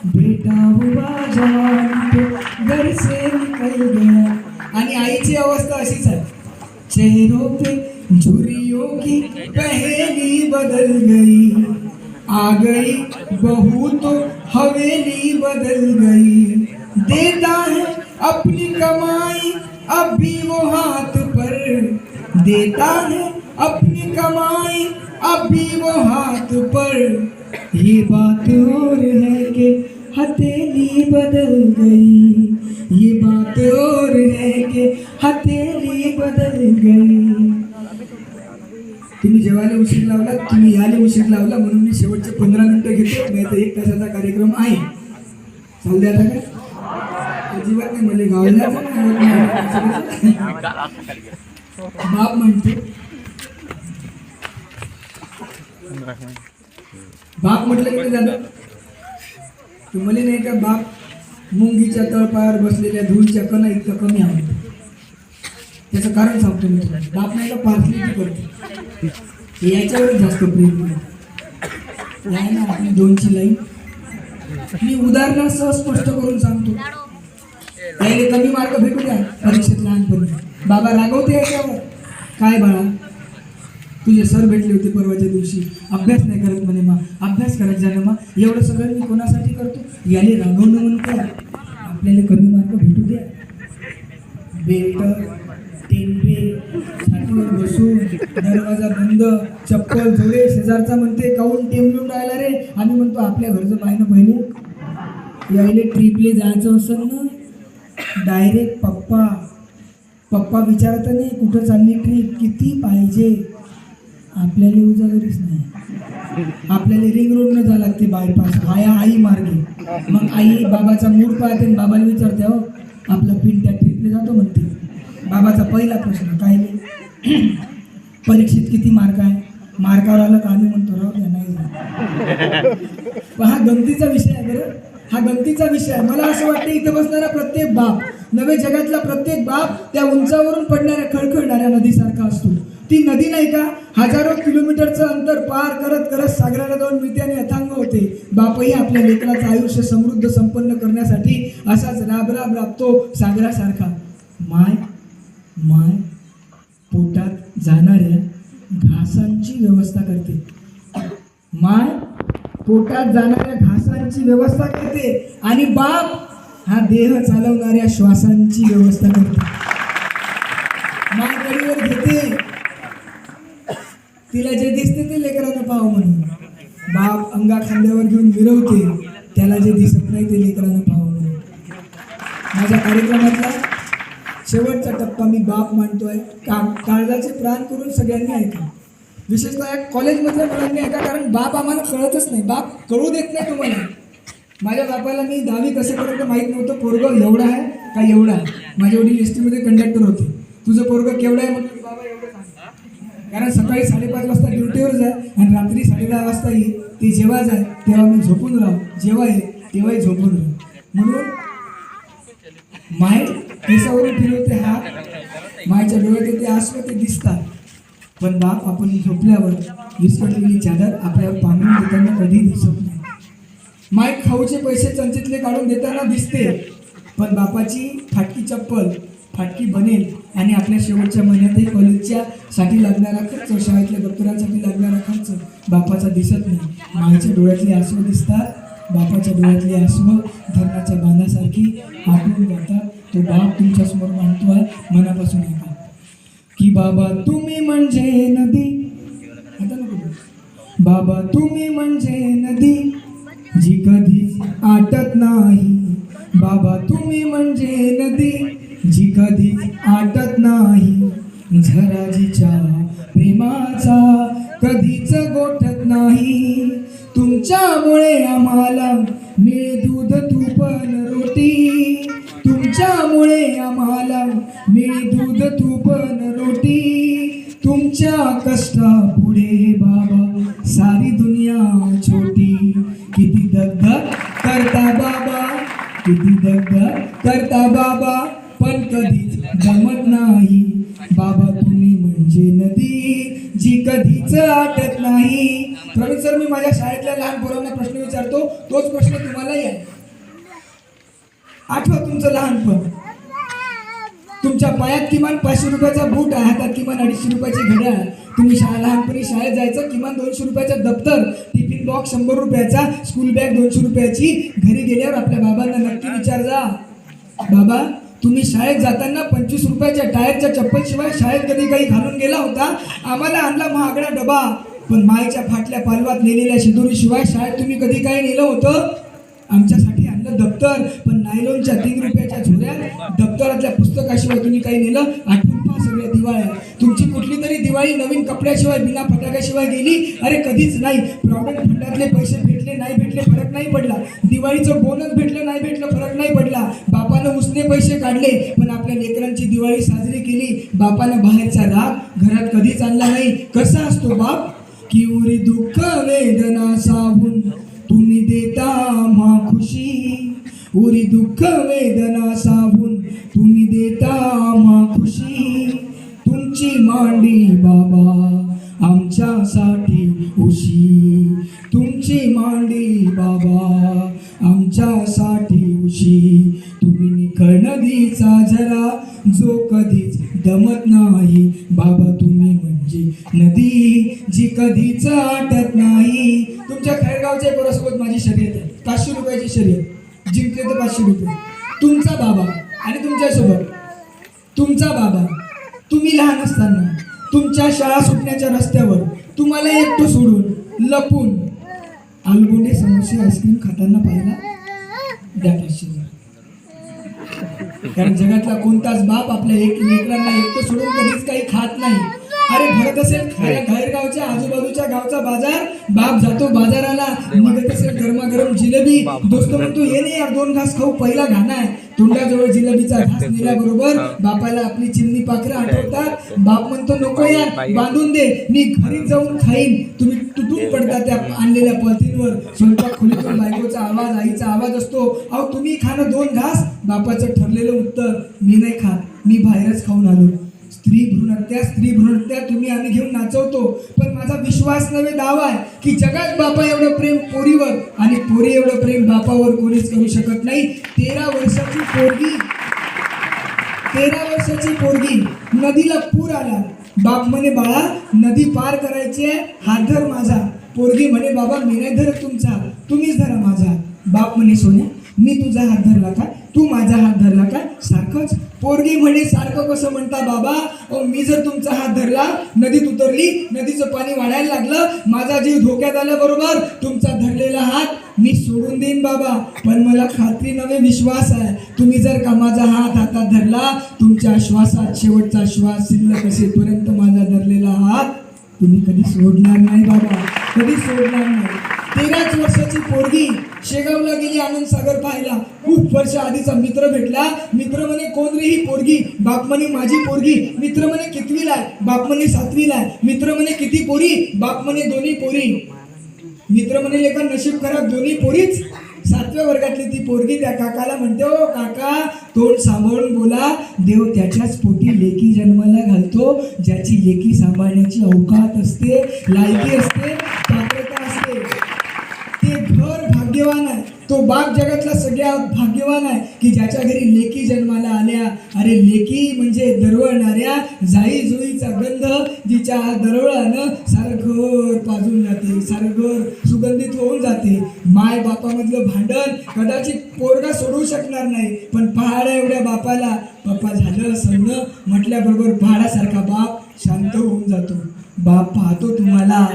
बेटा हुआ जवान तो घर से निकल गया. आणि आईची अवस्था अशीच आहे. चेहरों पे झुर्रियों की पहेली बदल गई, आ गई बहू तो हवेली बदल गई, देता है अपनी कमाई अब भी वो हाथ पर, देता है अपनी कमाई अब भी वो हाथ पर, ये बात और है कि हथेली बदल गई, ये बात और है कि हथेली बदल गई. तुम्ही जेवायला उशीर लावला, तुम्ही यायला उशीर लावला म्हणून मी शेवटचे 15 मिनिटं घेतो, नाही तर 1 तासाचा कार्यक्रम आहे. चालू द्या काय अजिबात नाही. मला गावाला बाप म्हणतो, बाप म्हटलं की दादा तुम्हाला नाही का बाप मुंगीच्या तळपायावर बसलेल्या धुळीच्या कणा इतकं कमी आवडतं. त्याचं कारण सांगतो मी तुला. बाप नाही का पार्सलिटी करतो, याच्यावर जास्त प्रेम आहे ना. आपली 2ची लाईन मी उदाहरणासह स्पष्ट करून सांगतो. त्याला कमी मार्क भेटू द्या परीक्षेत लहानपणी, बाबा रागवते याच्यावर. काय बाळा तुझे सर भेटले होते परवाच्या दिवशी, अभ्यास नाही करत म्हणे, मा अभ्यास करत जाणं मा. एवढं सगळं मी कोणासाठी करतो? याले रागवणं म्हणतो. आपल्याला कमी मार्क भेटू द्या. बेल्ट टेंबे छातीवर बसून दरवाजा बंद, चप्पल जोडे. शेजारचा म्हणते काऊन टेंबून राहिला रे? आम्ही म्हणतो आपल्या घरचं पाहिलं पहिले. यायले ट्रिपले जायचं असेल ना, डायरेक्ट पप्पा पप्पा विचारत नाही कुठं चालली ट्रिप, किती पाहिजे. आपल्याला उजागरीच नाही. आपल्याला रिंग रोडनं जावं लागते बायपास वाया आई मार्गे. मग आई बाबाचा मूड पाहते, बाबाला विचारते हो आपला पिन त्या ट्रिपला जातो म्हणते. बाबाचा पहिला प्रश्न काय परीक्षेत किती मार्क आहे? मार्कावर आलं का आम्ही म्हणतो राहू द्या नाही. पण हा गमतीचा विषय आहे बरं, हा गमतीचा विषय आहे. मला असं वाटतं इथं बसणारा प्रत्येक बाप, नवे जगातला प्रत्येक बाप त्या उंचावरून पडणाऱ्या खळखळणाऱ्या नदीसारखा असतो. ती नदी नाही का हजारो किलोमीटरचं अंतर पार करत करत सागराला जाऊन मिळते आणि अथांग होते. बापही आपल्या लेकराचं आयुष्य समृद्ध संपन्न करण्यासाठी असाच राब राब राबतो सागरासारखा. माय माय पोटात जाणाऱ्या घासांची व्यवस्था करते. माय पोटात जाणाऱ्या घासांची व्यवस्था करते आणि बाप हा देह चालवणाऱ्या श्वासांची व्यवस्था करते. माय कडीवर घेते, तिला जे दिसते ते लेकरांना पाहावं म्हणून. बाप अंगा खांद्यावर घेऊन मिरवते, त्याला जे दिसत नाही ते लेकरांना पाहावं म्हणून. माझ्या कार्यक्रमातला शेवटचा टप्पा मी बाप मांडतोय. काळजाचे प्राण करून सगळ्यांनी ऐका, विशेषतः कॉलेजमधल्या मुलांनी ऐका, कारण बाप आम्हाला कळतच नाही, बाप कळू देत नाही तुम्हाला. माझ्या बापाला मी 10वी कसेपर्यंत माहीत नव्हतं पोरगं एवढा आहे का एवढा आहे. माझे वडील एस टीमध्ये कंडक्टर होते. तुझं पोरगं केवढं आहे म्हटलं, बाबा एवढं सांग. कारण सकाळी 5:30 वाजता ड्युटीवर जाय आणि रात्री 10:30 वाजता ये. ती जेव्हा जाय तेव्हा मी झोपून राहू, जेव्हा ये तेव्हाही झोपून राहू. म्हणून माय केसावरून फिरवते हात, मायच्या डोळ्यात येते आसवं, ते दिसतात. पण बाप आपण झोपल्यावर विस्कटलेली चादर आपल्यावर पांघरून देताना कधी दिसत नाही. माय खाऊचे पैसे चंचीतले काढून देताना दिसते, पण बापाची फाटकी चप्पल, फाटकी बनेल आणि आपल्या शेवटच्या महिन्यातही कॉलेजच्या साठी लागणारा खर्च, शाळेतल्या दप्तरांसाठी लागणारा खर्च बापाचा दिसत नाही. मायेच्या डोळ्यातली आसवं दिसतात, बापाच्या डोळ्यातली आसवं धरणाच्या बांधासारखी आटून जातात. तो बाप तुमच्यासमोर मांडतोय, मनापासून ऐका की बाबा तुम्ही म्हणजे नदी. आता नको, बाबा तुम्ही म्हणजे नदी जी कधीच आटत नाही. बाबा तुम्ही म्हणजे नदी जी कधीच आटत नाही. झराजीच्या प्रेमाचा कधीच गोठत नाही. तुमच्यामुळे आम्हाला मिळे दूध तूप अन रोटी. तुमच्यामुळे आम्हाला मिळे दूध तूप अन रोटी. तुमच्या कष्टापुढे बाबा सारी दुनिया छोटी. किती दगदग करता बाबा, किती दगदग करता बाबा, पण कधीच जमत नाही. बाबा तुम्ही म्हणजे नदी जी कधीच आटत नाही. प्रवीण सर, मी माझ्या शाळेतल्या लहान पोरांना प्रश्न विचारतो, तोच प्रश्न तुम्हालाही आहे. आठवा तुमचं लहानपण. तुमच्या पायात किमान 500 रुपयाचा बूट आहे, हातात किमान 250 रुपयाची घड्याळ. तुम्ही लहानपणी शाळेत जायचं, किमान 200 रुपयाचं दप्तर, टिफिन बॉक्स 100 रुपयाचा, स्कूल बॅग 200 रुपयाची. घरी गेल्यावर आपल्या बाबांना नक्की विचार जा, बाबा तुम्ही शाळेत जाताना 25 रुपयाच्या टायरच्या चप्पलशिवाय शाळेत कधी काही घालून गेला होता? आम्हाला आणला महागडा डबा, पण मायेच्या फाटल्या पालवात नेलेल्या शिदोरीशिवाय शाळेत तुम्ही कधी काही नेलं होतं? आमच्यासाठी आणलं दप्तर, पण नायलॉनच्या 3 रुपयाच्या झोऱ्यात दप्तरातल्या पुस्तकाशिवाय तुम्ही काही नेलं? आठवून पहा सगळ्या दिवाळ्या. तुमची कुठली तरी दिवाळी नवीन कपड्याशिवाय, बिना फटाक्याशिवाय गेली? अरे कधीच नाही. प्रॉव्हिडंट फंडातले पैसे भेटले नाही भेटले फरक नाही पडला. दिवाळीचं बोनस भेटलं नाही भेटलं फरक नाही पडला. बापानं उसने पैसे काढले, पण आपल्या लेकरांची दिवाळी साजरी केली. बापानं बाहेरचा राग घरात कधीच आणला नाही. कसा असतो बाप की उरी दुःख वेदना साहून तुम्ही देता मा खुशी. उरी दुःख वेदना साहून तुम्ही देता मा खुशी. तुमची मांडी बाबा आमच्यासाठी उशी. तुमची मांडी बाबा आमच्यासाठी उशी. तुम्ही निखळ नदीचा झरा जो कधीच दमत नाही. बाबा तुम्ही म्हणजे नदी जी कधीच आटत नाही. तुमच्या खैरगावच्या पोरासोबत माझी शर्यत आहे, 500 रुपयाची शर्यत. जिंकले तर 500 रुपये. तुमचा बाबा आणि तुमच्यासोबत तुमचा बाबा, तुम्ही लहान असताना तुमच्या शाळा सुटण्याच्या रस्त्यावर तुम्हाला एकटं सोडून लपून आलगोंडे समोसे आईस्क्रीम खाताना पाहिला? द्या 500. कारण जगातला कोणताच बाप आपल्या लेकरांना एकटं सोडून कधीच काही खात नाही. अरे भरत असेल गावच्या आजूबाजूच्या गावचा बाजार, बाप जातो बाजाराला, निघत असेल गरमागरम जिलेबी, दोस्त म्हणतो ये नाही यार 2 घास खाऊ, पहिला घाणा आहे. तोंडाजवळ जिलेबीचा घास नेल्याबरोबर बापाला आपली चिमणी पाखरं आठवतात. बाप म्हणतो नको यार बांधून दे, मी घरी जाऊन खाईन. तुम्ही तुटून पडता त्या आणलेल्या पॉलिथिनवर. स्वयंपाक खोलीतून बायकोचा आवाज, आईचा आवाज असतो, अहो तुम्ही खाणं 2 घास. बापाचं ठरलेलं उत्तर, मी नाही खात, मी बाहेरच खाऊन आलो. स्त्री भ्रूणहत्या तुम्ही आम्ही घेऊन नाचवतो, पण माझा विश्वास नव्हे दावा आहे की जगात बापा एवढं प्रेम पोरीवर आणि पोरी एवढं प्रेम बापावर कोणीच करू शकत नाही. 13 वर्षाची पोरगी नदीला पूर आला. बाप म्हणे बाळा नदी पार करायची आहे, हात धर माझा. पोरगी म्हणे बाबा मी नाही धरत तुमचा, तुम्हीच धरा माझा. बाप म्हणे सोन्या मी तुझा हात धरला का? तू माझा हात धरला काय सारखंच? पोरगी म्हणे सारखं कसं म्हणता बाबा? अहो मी जर तुमचा हात धरला, नदीत उतरली, नदीचं पाणी वाढायला लागलं, माझा जीव धोक्यात आल्याबरोबर तुमचा धरलेला हात मी सोडून देईन बाबा. पण मला खात्री नव्हे विश्वास आहे, तुम्ही जर का माझा हात हातात धरला, तुमच्या श्वासात शेवटचा श्वास शिल्लक असेपर्यंत माझा धरलेला हात तुम्ही कधी सोडणार नाही बाबा, कधी सोडणार नाही. 13 वर्षाची पोरगी शेगावला गेली आनंद सागर पाहायला. खूप वर्ष आधीचा मित्र भेटला. मित्र म्हणे कोण रे ही पोरगी? बाप म्हणे माझी पोरगी. मित्र म्हणे कितवीला आहे? बाप म्हणे 7वीला आहे. मित्र म्हणे किती पोरी? बाप म्हणे 2 पोरी. मित्र म्हणे लेका नशीब खराब, 2 पोरीच. 7व्या वर्गातली ती पोरगी त्या काकाला म्हणते, ओ काका तोंड सांभाळून बोला, देव त्याच्याच पोटी लेकी जन्माला घालतो ज्याची लेकी सांभाळण्याची अवकात असते, लायकी असते, पात्रता असते. ते घर भाग्यवान आहे, तो बाप जगातला सगळ्यात भाग्यवान आहे की ज्याच्या घरी लेकी जन्माला आल्या. अरे लेकी म्हणजे दरवळणाऱ्या जाई जुईचा गंध, जिच्या दरवळानं सारं घर पाजून जाते, सारं घर सुगंधित होऊन जाते. माय बापामधलं भांडण कदाचित पोरगा सोडवू शकणार नाही, पण पहाडा एवढ्या बापाला पप्पा झालं सन्न म्हटल्याबरोबर पहाडासारखा बाप शांत होऊन जातो. बाप पाहतो तुम्हाला.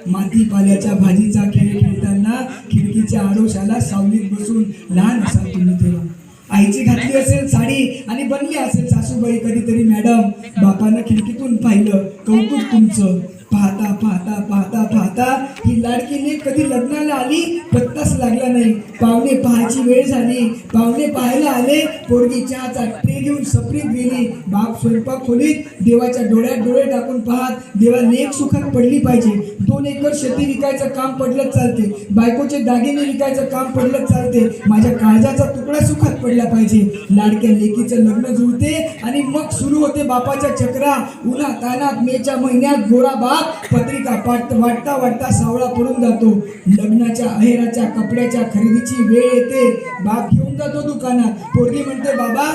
माती पाल्याच्या भाजीचा खेळ खेळताना खिडकीच्या आडोशाला सावलीत बसून लहान असाल तुम्ही तेव्हा. आईची घातली असेल साडी आणि बनली असेल सासूबाई कधीतरी मॅडम. बापानं खिडकीतून पाहिलं, कौतुक तुमचं. पाहता पाहता पाहता पाहता ही लाडकी लेक कधी लग्नाला आली पत्ताच लागला नाही. पाहुणे पाहायची वेळ झाली, पाहुणे पाहायला आले, पोरगी चहाचा ट्रे घेऊन सपरीत गेली. बाप स्वयंपाक खोलीत देवाच्या डोळ्यात डोळे टाकून पाहत, देवा लेक सुखात पडली पाहिजे. 2 एकर शेती विकायचं काम पडलंच चालते, बायकोचे दागिने विकायचं काम पडलंच चालते, माझ्या काळजाचा तुकडा सुखात पडला पाहिजे. लाडक्या लेकीचं लग्न जुळते आणि मग सुरू होते बापाच्या चक्रा. उन्हा तानात मेच्या महिन्यात गोरा बाप पत्रिका वाटता वाटता सावळा पडून जातो. लग्नाच्या अहेराच्या कपड्याच्या खरेदीची वेळ येते. बाप घेऊन जातो दुकानात. पोरगी म्हणते बाबा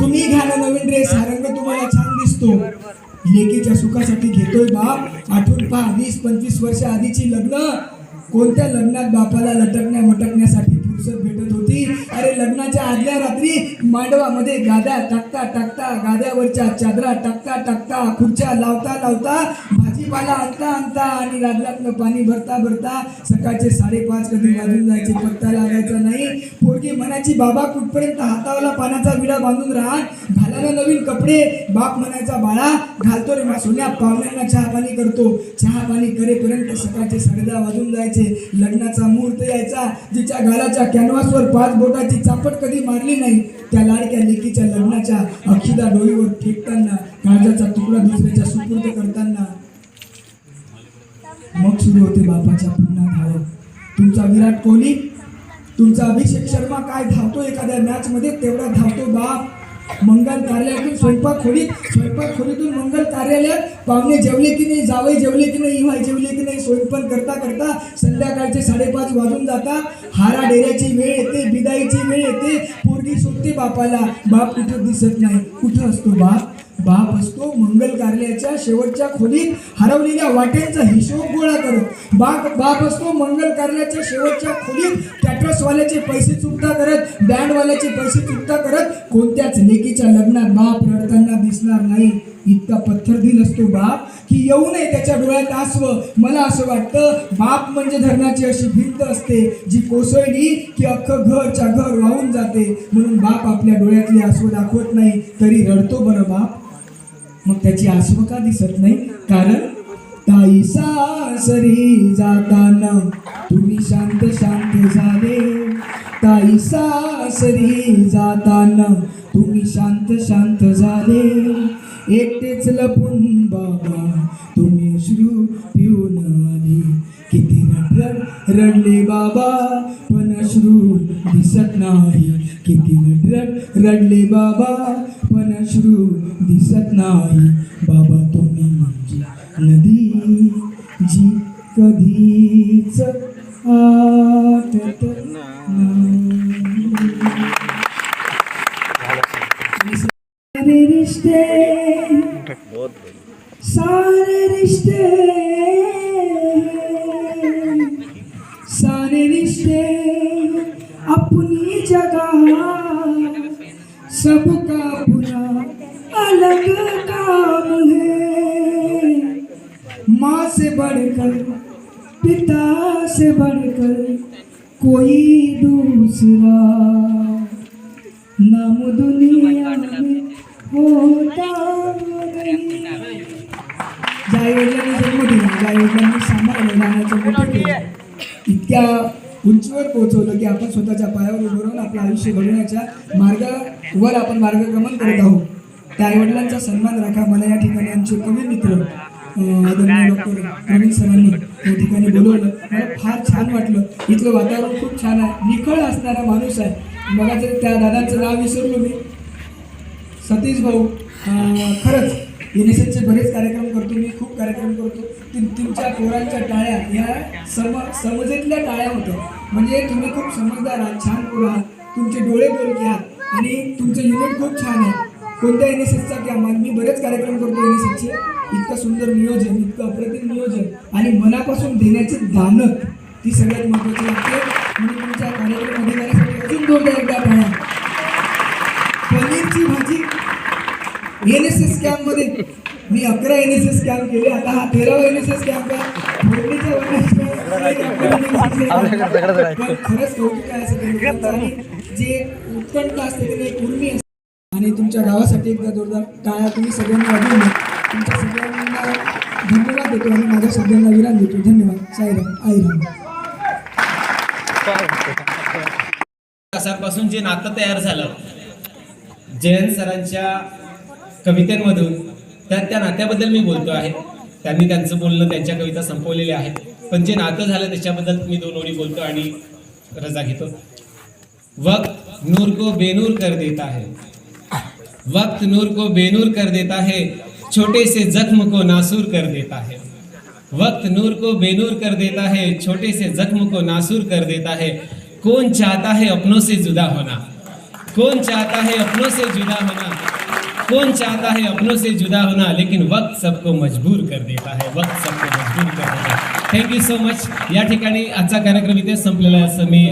तुम्ही घ्या ना नवीन ड्रेस, हा रंग तुम्हाला छान दिसतो. लेकीच्या सुखासाठी घेतोय बाप. आठवून पहा 20-25 वर्ष आधीची लग्न. कोणत्या लग्नात बापाला लटकण्या मटकण्यासाठी फुरसत भेटत होती? अरे लग्नाच्या आदल्या रात्री मांडवामध्ये गाद्या टाकता टाकता, गाद्यावरच्या चादरा टाकता टाकता, खुर्च्या लावता लावता, भाजीपाला आणता आणता आणि राजलातलं पाणी भरता भरता सकाळचे 5:30 कधी वाजून जायचे पत्ता लागायचा नाही. पोरगी म्हणायची बाबा कुठपर्यंत हातावाला पाण्याचा विडा बांधून राहा, घाला ना नवीन कपडे. बाप म्हणायचा बाळा घालतो रे मा सोन्या, पाहुण्यांना चहा पाणी करतो. चहा पाणी करेपर्यंत सकाळचे 10:30 वाजून जायचे. लग्नाचा मुहूर्त यायचा. जिच्या गालाच्या कॅनव्हासवर 5 बोटाची चापट कधी मारली नाही, त्या लाडक्या लेकीच्या लग्नाच्या अक्षिदा डोळीवर फेकताना, काळजाचा तुकडा दुसऱ्याच्या सुपूर्द करताना मग सुरू होते बापाच्या पुन्हा धाव. तुमचा विराट कोहली, तुमचा अभिषेक शर्मा काय धावतो एखाद्या मॅच मध्ये तेवढा धावतो बाप. मंगल कार्यालयातून स्वयंपाक खोलीतून मंगल कार्यालयात पाहुणे जेवले की नाही, जावई जेवले की नाही, इवाई जेवले की नाही, स्वयंपाक करता करता संध्याकाळचे 5:30 वाजून जाता. हारा डेऱ्याची वेळ येते, बिदाईची वेळ येते. पोरगी शोधते बापाला. बाप कुठं दिसत नाही. कुठं असतो बाप? बाप असतो मंगल कार्यालयाच्या शेवटच्या खोलीत हरवलेल्या वाट्यांचा हिशोब गोळा करत. बाप असतो मंगल कार्यालयाच्या शेवटच्या खोलीत कॅटरसवाल्याचे पैसे चुकता करत, बँडवाल्याचे पैसे चुकता करत. कोणत्याच लेकीच्या लग्नात बाप रडताना दिसणार नाही. इतका पत्थरदिल असतो बाप की येऊ नये त्याच्या डोळ्यात आसव. मला असं वाटतं बाप म्हणजे धरणाची अशी भिंत असते जी कोसळली की अख्खं घरच्या घर वाहून जाते. म्हणून बाप आपल्या डोळ्यातले आसव दाखवत नाही तरी रडतो बरं बाप. मग त्याची आसव का दिसत नाही? कारण ताई सासरी जाताना तुम्ही शांत शांत झाले, ताई सासरी जाताना तुम्ही शांत शांत झाले. एकटेच लपून बाबा तुम्ही अश्रू पिऊन आले. किती रडले बाबा पण अश्रू दिसत नाही. किती रडले बाबा पण अश्रू दिसत नाही. बाबा तुम्ही म्हणजे नदी जी कधीच आटत नाही. सारे रिश्ते सारे रिश्ते अपनी जगह सबका अपना अलग काम है, माँ से बढ़कर पिता से बढ़कर कोई दूसरा नाम दुनिया में होता नहीं. ज्या आईवडिलांनी जन्म दिला, ज्या आईवडिलांनी सांभाळलं, लहानाचं मोठं केलं, इतक्या उंचीवर पोहोचवलं की आपण स्वतःच्या पायावर उभं राहून आपलं आयुष्य घडवण्याच्या मार्गावर आपण मार्गक्रमण करत आहोत. त्या आईवडिलांचा सन्मान राखा. मला या ठिकाणी आमचे कवी मित्र आदरणीय डॉक्टर प्रवीण सरांनी या ठिकाणी बोलवलं. मला फार छान वाटलं. इथलं वातावरण खूप छान आहे, निखळ असणारा माणूस आहे. बघा जर त्या दादांचं नाव विसरलो मी, सतीश भाऊ. खरंच NSSचे बरेच कार्यक्रम करतो मी, खूप कार्यक्रम करतो. तुमच्या पोरांच्या टाळ्या या समजेतल्या टाळ्या होत्या. म्हणजे तुम्ही खूप समजदार आहात, छान पोरं आहात, तुमचे डोळे बोलके आहात आणि तुमचं युनिट खूप छान आहे. कोणत्या NSSचा की आम्हाला, मी बरेच कार्यक्रम करतो NSSचे. इतकं सुंदर नियोजन, इतकं अप्रतिम नियोजन आणि मनापासून देण्याची दानत ती सगळ्यात महत्त्वाची लागते. म्हणून तुमच्या कार्यक्रम अधिकाऱ्यासाठी अजून जोरदार एकदा टाळ्या. पनीरची भाजी NSS कॅम्पमध्ये मी 11 NSS कॅम्प केले, आता हा 13वा NSS कॅम्प आहे. फोडणीच्या पण खरंच कौतुक आहे असं. आणि जे उत्कंठ असते त्याने एक उर्मी असते. आणि तुमच्या गावासाठी एकदा जोरदार टाळ्या तुम्ही सगळ्यांनी वाजवून द्या. तुमच्या सगळ्यांना धन्यवाद देतो आणि माझ्या शब्दांना विराम देतो. धन्यवाद. साईराम, आईराम. तासांपासून जे नातं तयार झालं जयंत सरांच्या कवितेमधून, त्या नात्याबद्दल मी बोलतो आहे. त्यांनी त्यांचं बोलणं, त्यांच्या कविता संपवलेल्या आहेत, पण जे नातं झालं त्याच्याबद्दल मी 2 ओळी बोलतो आणि रजा घेतो. वक्त नूर को बेनूर कर देता है, वक्त नूर को बेनूर कर देता है, छोटे से जख्म को नासूर कर देता है. वक्त नूर को बेनूर कर देता है, छोटे से जख्म को नासूर कर देता है. कौन चाहता है अपनों से जुदा होना, कौन चाहता है अपनों से जुदा होना, कौन चाहता है अपनों से जुदा होना, लेकिन वक्त सबको मजबूर कर देता है, वक्त सबको मजबूर कर देता है. Thank you so much. या ठिकाणी आजचा कार्यक्रम इथे संपलेला आहे असं मी